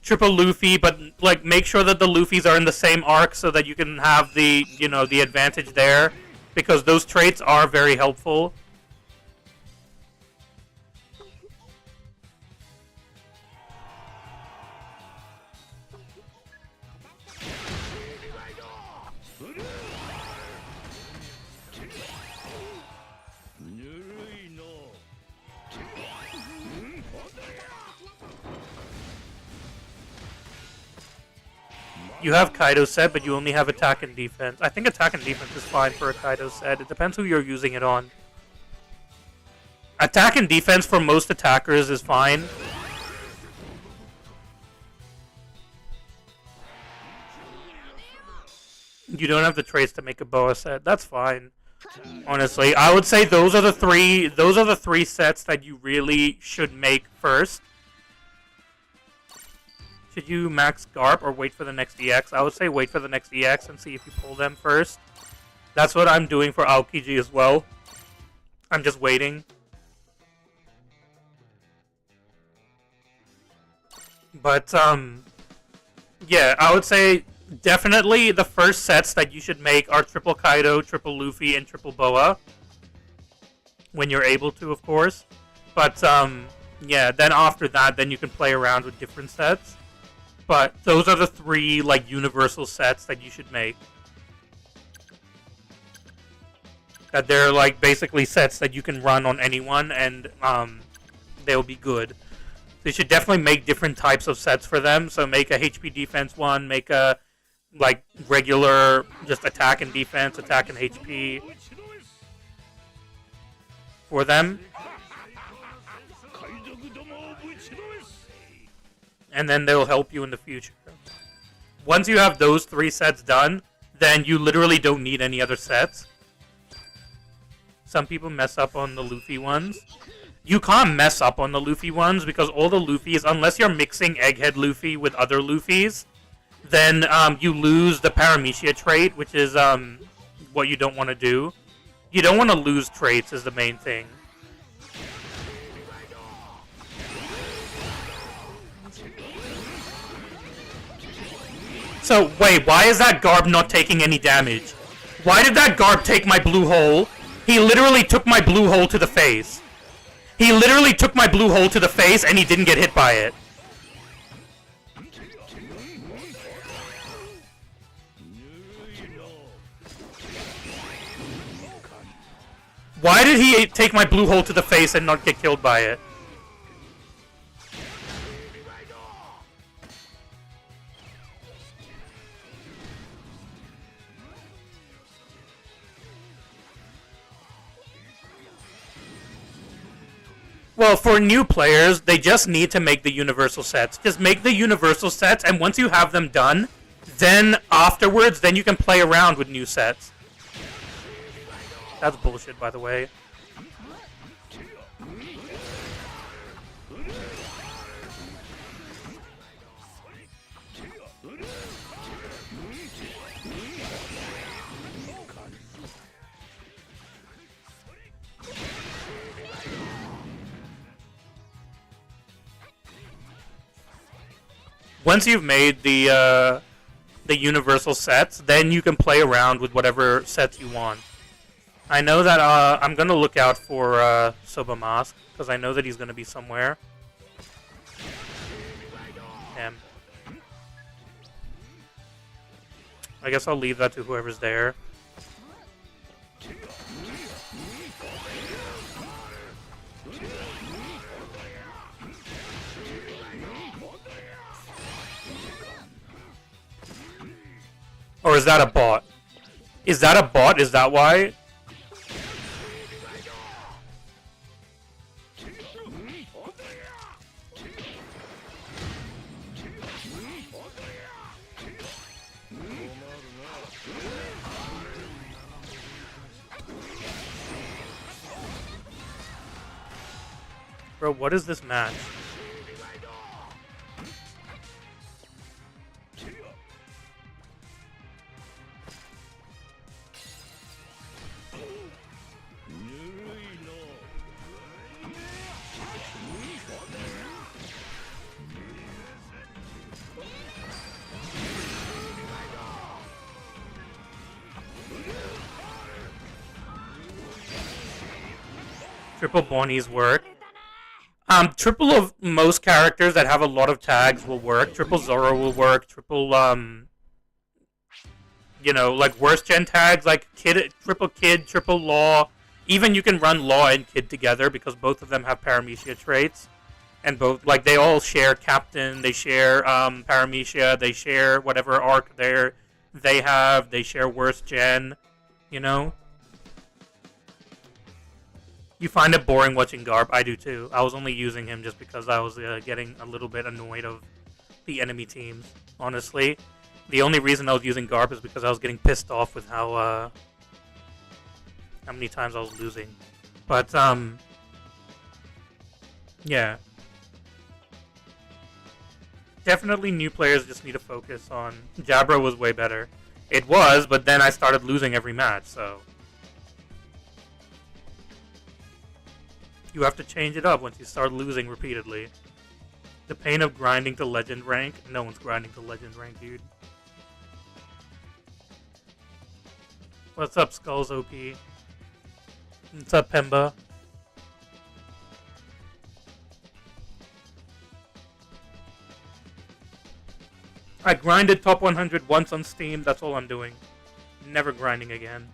triple Luffy, but like make sure that the Luffys are in the same arc so that you can have the, you know, the advantage there, because those traits are very helpful. You have Kaido set, but you only have attack and defense. I think attack and defense is fine for a Kaido set. It depends who you're using it on. Attack and defense for most attackers is fine. You don't have the traits to make a Boa set. That's fine. Honestly, I would say those are the three sets that you really should make first. Should you max Garp or wait for the next EX? I would say wait for the next EX and see if you pull them first. That's what I'm doing for Aokiji as well. I'm just waiting. But, yeah, I would say definitely the first sets that you should make are triple Kaido, triple Luffy, and triple Boa. When you're able to, of course. But, yeah, then after that, then you can play around with different sets. But those are the three, like, universal sets that you should make. That they're, like, basically sets that you can run on anyone, and they'll be good. So you should definitely make different types of sets for them. So make a HP defense one, make a, like, regular, just attack and defense, attack and HP for them. And then they'll help you in the future. Once you have those three sets done, then you literally don't need any other sets. Some people mess up on the Luffy ones. You can't mess up on the Luffy ones because all the Luffys, unless you're mixing Egghead Luffy with other Luffys, then you lose the Paramecia trait, which is what you don't want to do. You don't want to lose traits is the main thing. So, wait, why is that Garb not taking any damage? Why did that Garb take my blue hole? He literally took my blue hole to the face. He literally took my blue hole to the face and he didn't get hit by it. Why did he take my blue hole to the face and not get killed by it? Well, for new players, they just need to make the universal sets. Just make the universal sets, and once you have them done, then afterwards, then you can play around with new sets. That's bullshit, by the way. Once you've made the universal sets, then you can play around with whatever sets you want. I know that I'm gonna look out for Soba Mask because I know that he's gonna be somewhere. Damn. I guess I'll leave that to whoever's there. Or is that a bot? Is that a bot? Is that why? Bro, what is this match? Triple Bonnies work. Triple of most characters that have a lot of tags will work. Triple Zoro will work. Triple, you know, like worst gen tags like Triple Kid, Triple Law. Even you can run Law and Kid together because both of them have Paramecia traits. And both, like, they all share Captain, they share Paramecia, they share whatever arc they have, they share worst gen, you know? You find it boring watching Garp? I do too. I was only using him just because I was getting a little bit annoyed of the enemy teams, honestly. The only reason I was using Garp is because I was getting pissed off with how many times I was losing. But, yeah. Definitely new players just need to focus on... Jabra was way better. It was, but then I started losing every match, so... You have to change it up once you start losing repeatedly. The pain of grinding to legend rank. No one's grinding to legend rank, dude. What's up, Skulls OP? What's up, Pemba? I grinded top 100 once on Steam. That's all I'm doing. Never grinding again.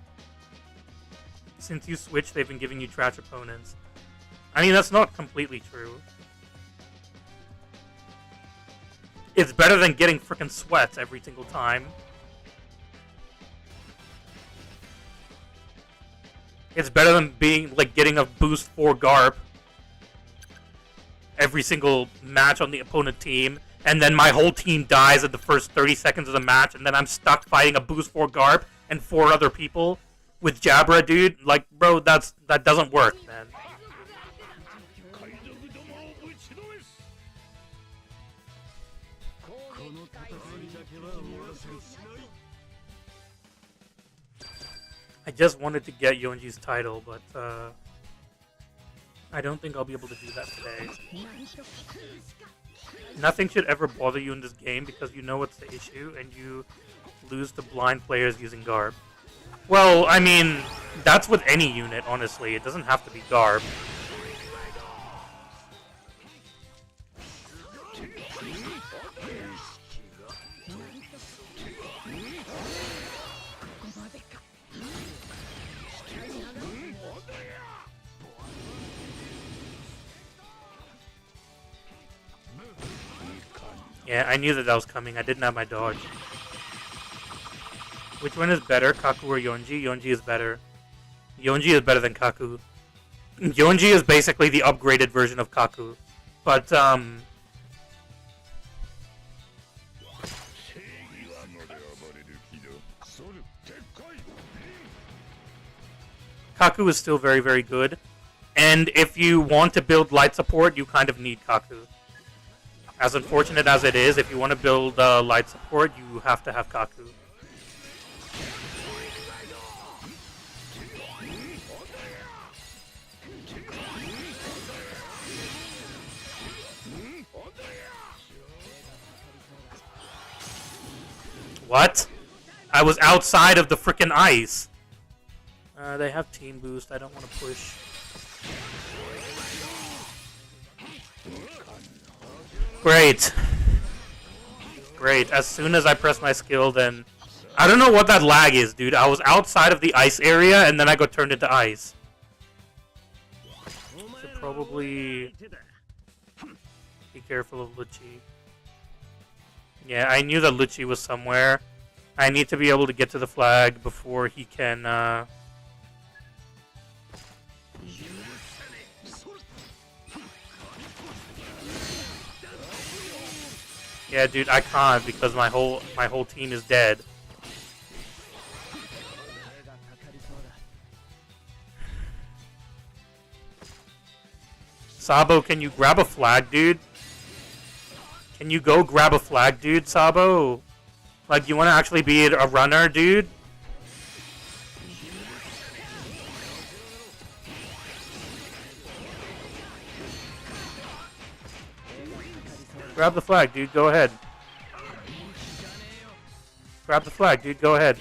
Since you switched, they've been giving you trash opponents. I mean, that's not completely true. It's better than getting frickin' sweats every single time. It's better than being, like, getting a boost for Garp every single match on the opponent team, and then my whole team dies at the first 30 seconds of the match, and then I'm stuck fighting a boost for Garp and 4 other people with Jabra, dude. Like, bro, that doesn't work, man. I just wanted to get Yonji's title, but I don't think I'll be able to do that today. Nothing should ever bother you in this game because you know what's the issue and you lose to blind players using Garb. Well, I mean, that's with any unit, honestly. It doesn't have to be Garb. Yeah, I knew that was coming. I didn't have my dodge. Which one is better, Kaku or Yonji? Yonji is better. Yonji is better than Kaku. Yonji is basically the upgraded version of Kaku. But, Kaku is still very, very good. And if you want to build light support, you kind of need Kaku. As unfortunate as it is, if you want to build light support, you have to have Kaku. What? I was outside of the frickin' ice. They have team boost. I don't want to push. Great. Great. As soon as I press my skill, then... I don't know what that lag is, dude. I was outside of the ice area, and then I got turned into ice. Should probably... be careful of Lucci. Yeah, I knew that Lucci was somewhere. I need to be able to get to the flag before he can, Yeah, dude, I can't because my whole team is dead. Sabo, can you grab a flag, dude? Can you go grab a flag, dude, Sabo? Like, you want to actually be a runner, dude? Grab the flag, dude. Go ahead. Grab the flag, dude. Go ahead.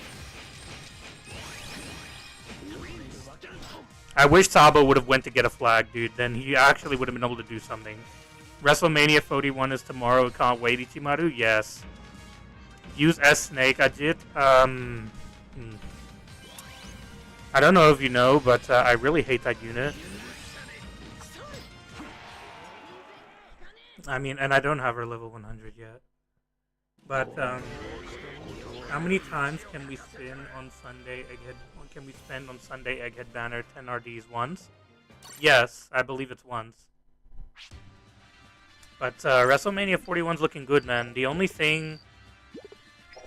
I wish Sabo would have went to get a flag, dude. Then he actually would have been able to do something. WrestleMania 41 is tomorrow. Can't wait, Ichimaru. Yes. Use S Snake, Ajit. I don't know if you know, but I really hate that unit. I mean, and I don't have her level 100 yet. But how many times can we spin on Sunday Egghead? Can we spend on Sunday Egghead banner 10 RDs once? Yes, I believe it's once. But WrestleMania 41's looking good, man. The only thing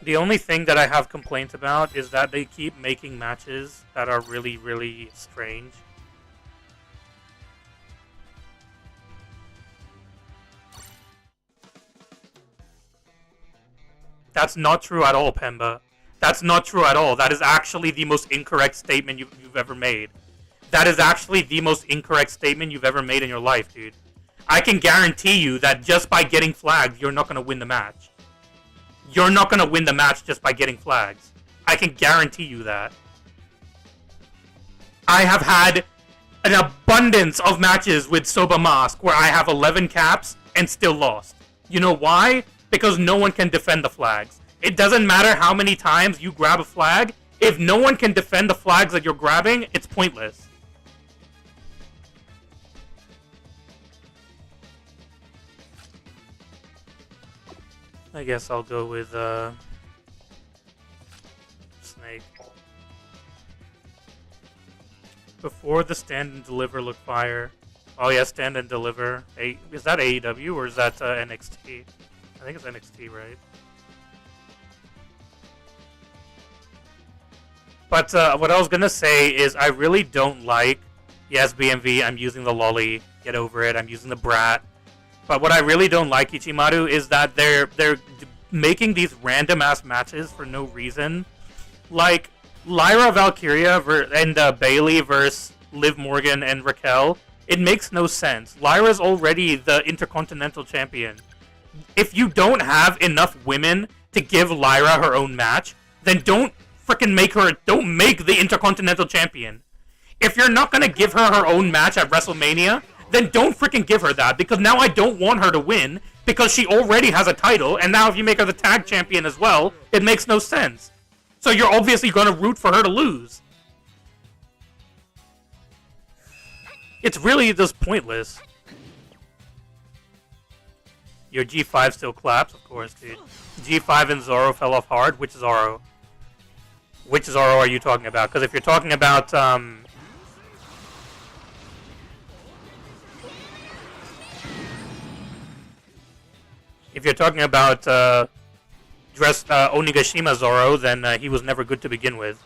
that I have complaints about is that they keep making matches that are really, really strange. That's not true at all, Pemba. That's not true at all. That is actually the most incorrect statement you've ever made. That is actually the most incorrect statement you've ever made in your life, dude. I can guarantee you that just by getting flagged, you're not going to win the match. You're not going to win the match just by getting flags. I can guarantee you that. I have had an abundance of matches with Soba Mask where I have 11 caps and still lost. You know why? Because no one can defend the flags. It doesn't matter how many times you grab a flag. If no one can defend the flags that you're grabbing, it's pointless. I guess I'll go with Snake. Before the stand and deliver look fire. Oh yeah, stand and deliver. Is that AEW or is that NXT? I think it's NXT, right? But what I was gonna say is I really don't like. Yes, BMV. I'm using the lolly. Get over it. I'm using the brat. But what I really don't like, Ichimaru, is that they're making these random ass matches for no reason, like Lyra Valkyria and Bailey versus Liv Morgan and Raquel. It makes no sense. Lyra's already the Intercontinental Champion. If you don't have enough women to give Lyra her own match, then don't freaking make her. Don't make the Intercontinental Champion. If you're not gonna give her her own match at WrestleMania, then don't freaking give her that, because now I don't want her to win, because she already has a title, and now if you make her the tag champion as well, it makes no sense. So you're obviously going to root for her to lose. It's really just pointless. Your G5 still claps, of course, dude. G5 and Zoro fell off hard. Which Zoro? Which Zoro are you talking about? Because if you're talking about, Onigashima Zoro, then he was never good to begin with.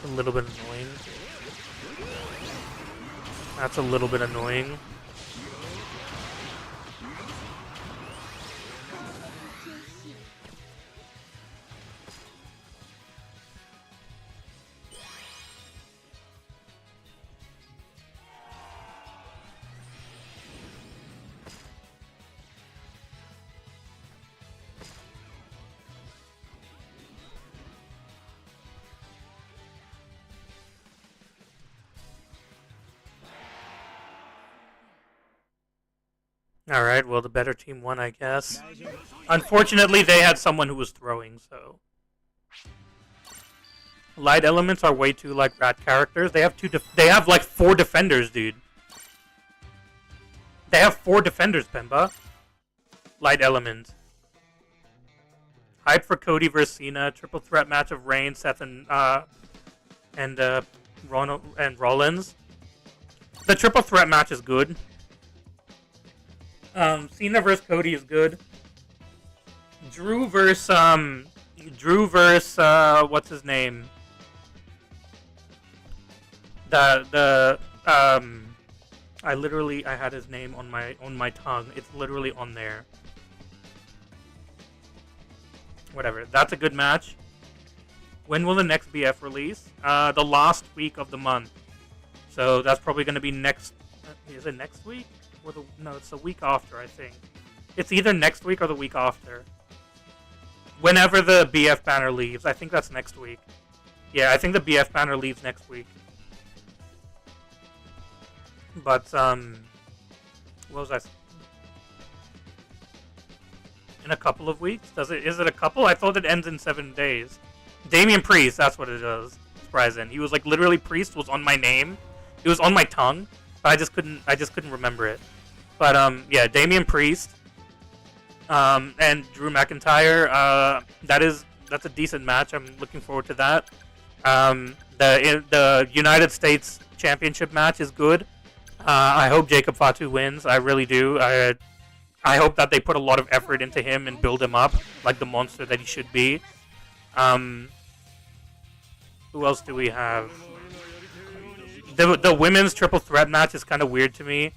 A little bit annoying. That's a little bit annoying. Alright, well, the better team won, I guess. Unfortunately, they had someone who was throwing, so... Light elements are way too like rat characters. They have like 4 defenders, dude. They have 4 defenders, Pemba. Light element. Hype for Cody versus Cena. Triple threat match of Reigns, Seth, and Rollins. The triple threat match is good. Cena versus Cody is good. Drew versus what's his name? I had his name on my tongue. It's literally on there. Whatever. That's a good match. When will the next BF release? The last week of the month. So that's probably going to be next. Is it next week? Or no, it's the week after, I think. It's either next week or the week after. Whenever the BF banner leaves. I think that's next week. Yeah, I think the BF banner leaves next week. But, what was I saying? In a couple of weeks? Is it a couple? I thought it ends in 7 days. Damian Priest, that's what it is. Surprising. He was like, literally, Priest was on my name. It was on my tongue, but I just couldn't remember it. But, yeah, Damian Priest, and Drew McIntyre, that's a decent match. I'm looking forward to that. The United States Championship match is good. I hope Jacob Fatu wins. I really do. I hope that they put a lot of effort into him and build him up like the monster that he should be. Who else do we have? The women's triple threat match is kind of weird to me.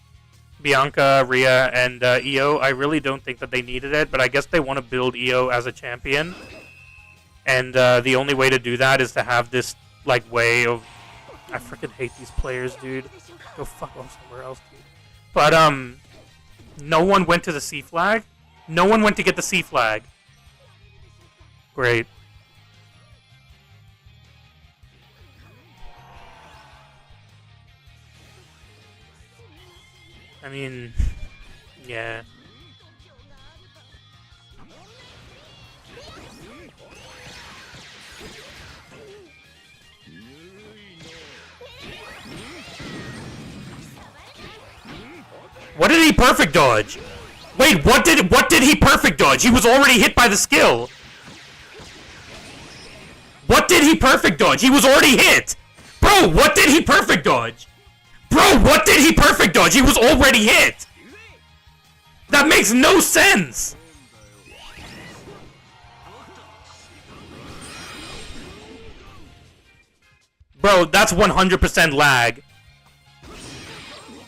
Bianca, Rhea, and Io. I really don't think that they needed it, but I guess they want to build Io as a champion. And the only way to do that is to have this like way of... I freaking hate these players, dude. Go fuck off somewhere else, dude. But, no one went to the C flag? No one went to get the C flag. Great. I mean, yeah. What did he perfect dodge? Wait, what did he perfect dodge? He was already hit by the skill. What did he perfect dodge? He was already hit. Bro, what did he perfect dodge? Bro, what did he perfect dodge? He was already hit. That makes no sense. Bro, that's 100% lag.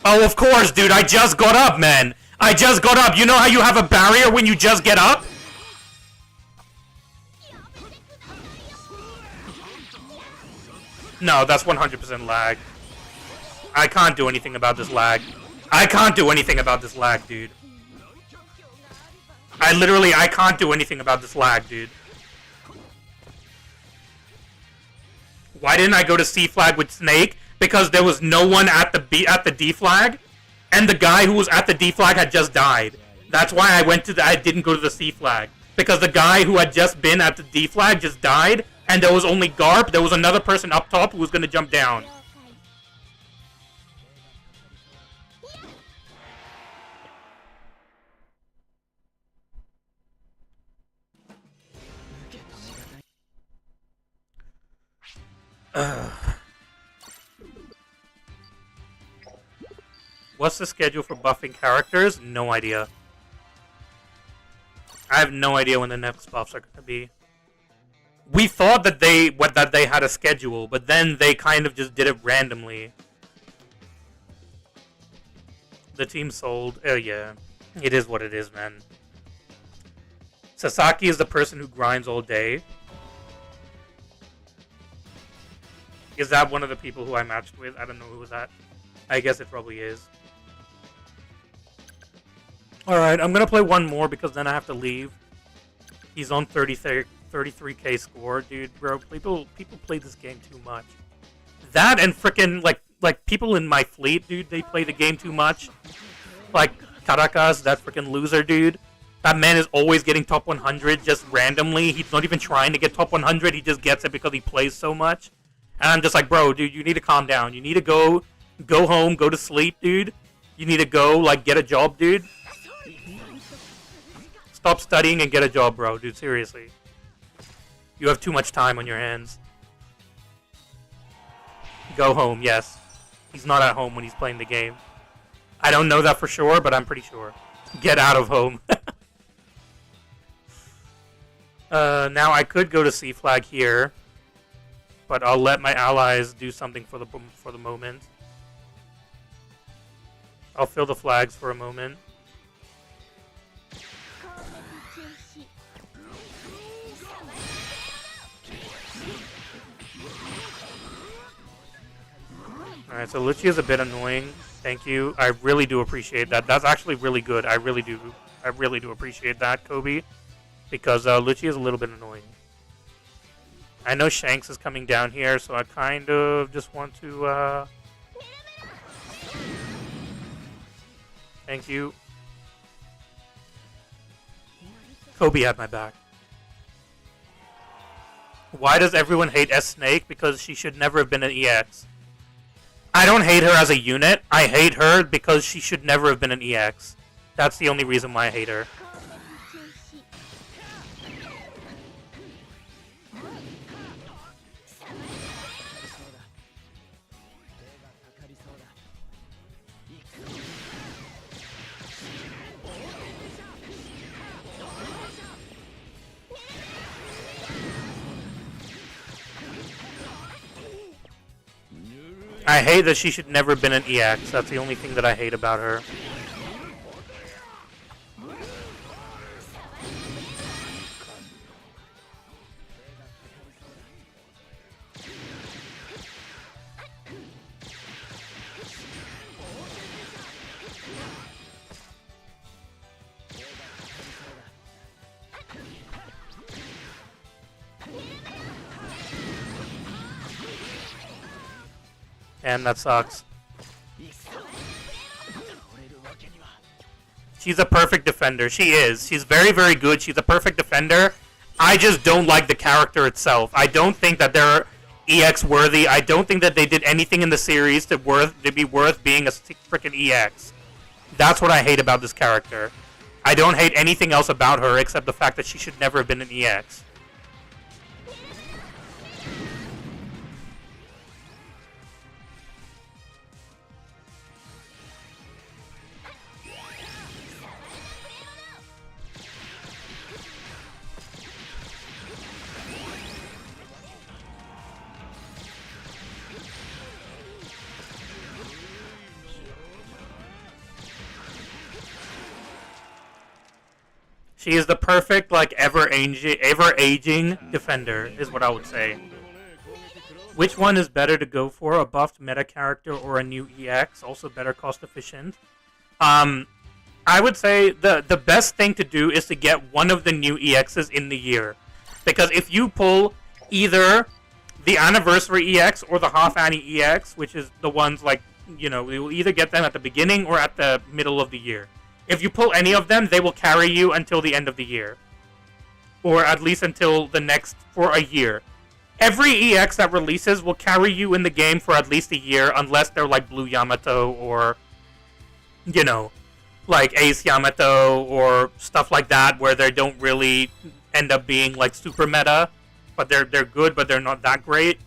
Oh, of course, dude. I just got up, man. I just got up. You know how you have a barrier when you just get up? No, that's 100% lag. I can't do anything about this lag. I can't do anything about this lag, dude. I can't do anything about this lag, dude. Why didn't I go to C flag with Snake? Because there was no one at the D flag, and the guy who was at the D flag had just died. That's why I didn't go to the C flag. Because the guy who had just been at the D flag just died, and there was only Garp. There was another person up top who was gonna jump down. What's the schedule for buffing characters? No idea. I have no idea when the next buffs are going to be. We thought that they had a schedule, but then they kind of just did it randomly. The team sold. Oh yeah, it is what it is, man. Sasaki is the person who grinds all day. Is that one of the people who I matched with? I don't know who was that. I guess it probably is. Alright, I'm gonna play one more because then I have to leave. He's on 33k score, dude, bro. People play this game too much. That and frickin' like people in my fleet, dude, they play the game too much. Like Caracas, that frickin' loser, dude. That man is always getting top 100 just randomly. He's not even trying to get top 100. He just gets it because he plays so much. And I'm just like, bro, dude, you need to calm down. You need to go home, go to sleep, dude. You need to go, like, get a job, dude. Stop studying and get a job, bro, dude, seriously. You have too much time on your hands. Go home, yes. He's not at home when he's playing the game. I don't know that for sure, but I'm pretty sure. Get out of home. Now I could go to C flag here, but I'll let my allies do something for the moment. I'll fill the flags for a moment. Alright, so Lucia's a bit annoying. Thank you. I really do appreciate that. That's actually really good. I really do appreciate that, Kobe. Because Lucia's a little bit annoying. I know Shanks is coming down here, so I kind of just want to, Thank you. Kobe had my back. Why does everyone hate S Snake? Because she should never have been an EX. I don't hate her as a unit. I hate her because she should never have been an EX. That's the only reason why I hate her. I hate that she should never have been an EX. That's the only thing that I hate about her. And that sucks. She's a perfect defender. She is. She's very, very good. She's a perfect defender. I just don't like the character itself. I don't think that they're EX worthy. I don't think that they did anything in the series to be worth being a freaking EX. That's what I hate about this character. I don't hate anything else about her except the fact that she should never have been an EX. She is the perfect, like, ever-aging defender, is what I would say. Which one is better to go for? A buffed meta character or a new EX? Also better cost efficient. I would say the best thing to do is to get one of the new EXs in the year. Because if you pull either the Anniversary EX or the Half Annie EX, which is the ones, like, you know, we will either get them at the beginning or at the middle of the year. If you pull any of them, they will carry you until the end of the year. Or at least until for a year. Every EX that releases will carry you in the game for at least a year, unless they're like Blue Yamato or, you know, like Ace Yamato or stuff like that, where they don't really end up being like super meta, but they're good, but they're not that great.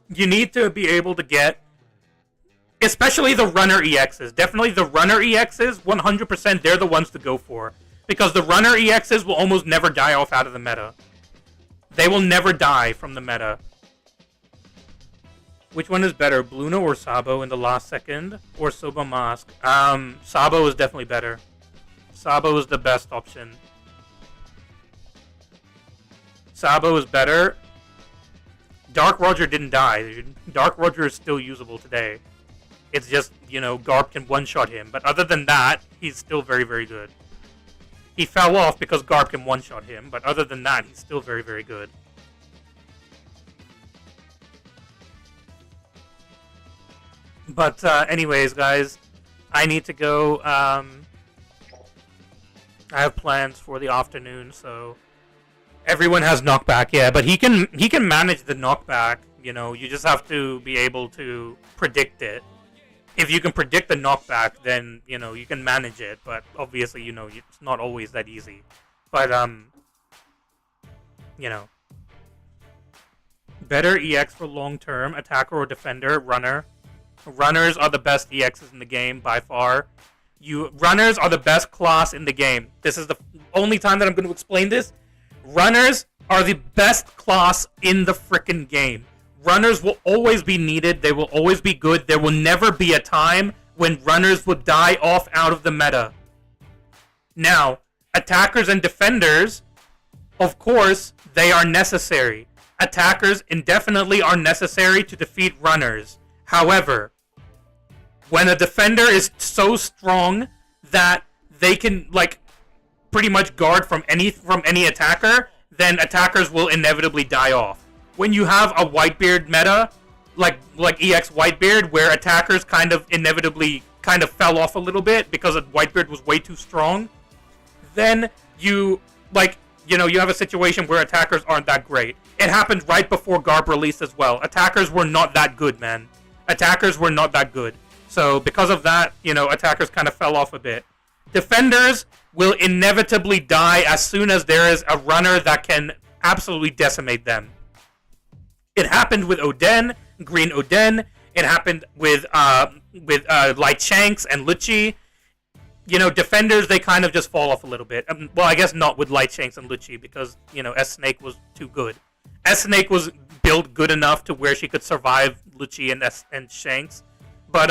You need to be able to get, especially the runner EXs. Definitely the runner EXs, 100%, they're the ones to go for. Because the runner EXs will almost never die off out of the meta. They will never die from the meta. Which one is better, Bluno or Sabo in the last second? Or Soba Mask? Sabo is definitely better. Sabo is the best option. Sabo is better. Dark Roger didn't die, dude. Dark Roger is still usable today. It's just, you know, Garp can one-shot him. But other than that, he's still very, very good. He fell off because Garp can one-shot him. But other than that, he's still very, very good. But anyways, guys, I need to go. I have plans for the afternoon, so everyone has knockback. Yeah, but he can manage the knockback. You know, you just have to be able to predict it. If you can predict the knockback, then, you know, you can manage it. But obviously, you know, it's not always that easy. But, you know. Better EX for long-term, attacker or defender, runner. Runners are the best EXs in the game, by far. Runners are the best class in the game. This is the only time that I'm going to explain this. Runners are the best class in the frickin' game. Runners will always be needed. They will always be good. There will never be a time when runners would die off out of the meta. Now, attackers and defenders, of course, they are necessary. Attackers indefinitely are necessary to defeat runners. However, when a defender is so strong that they can, like, pretty much guard from any attacker, then attackers will inevitably die off. When you have a Whitebeard meta, like EX Whitebeard, where attackers kind of inevitably kind of fell off a little bit because Whitebeard was way too strong, then you, like, you know, you have a situation where attackers aren't that great. It happened right before Garb released as well. Attackers were not that good, man. Attackers were not that good. So because of that, you know, attackers kind of fell off a bit. Defenders will inevitably die as soon as there is a runner that can absolutely decimate them. It happened with Oden, Green Oden. It happened with Light Shanks and Lucci. You know, defenders, they kind of just fall off a little bit. Well, I guess not with Light Shanks and Lucci because, you know, S-Snake was too good. S-Snake was built good enough to where she could survive Lucci and Shanks. But,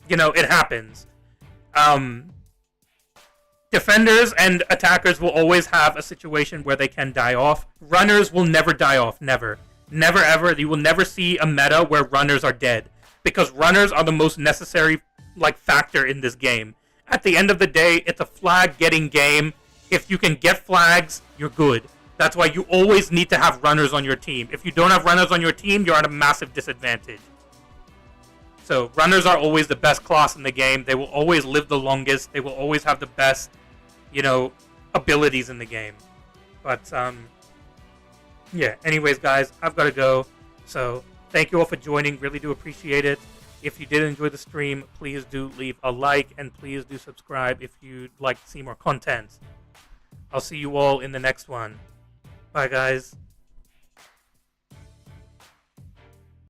you know, it happens. Defenders and attackers will always have a situation where they can die off. Runners will never die off. Never. Never, ever. You will never see a meta where runners are dead. Because runners are the most necessary, like, factor in this game. At the end of the day, it's a flag-getting game. If you can get flags, you're good. That's why you always need to have runners on your team. If you don't have runners on your team, you're at a massive disadvantage. So, runners are always the best class in the game. They will always live the longest. They will always have the best, you know, abilities in the game. But, yeah. Anyways, guys, I've got to go. So, thank you all for joining. Really do appreciate it. If you did enjoy the stream, please do leave a like and please do subscribe if you'd like to see more content. I'll see you all in the next one. Bye, guys.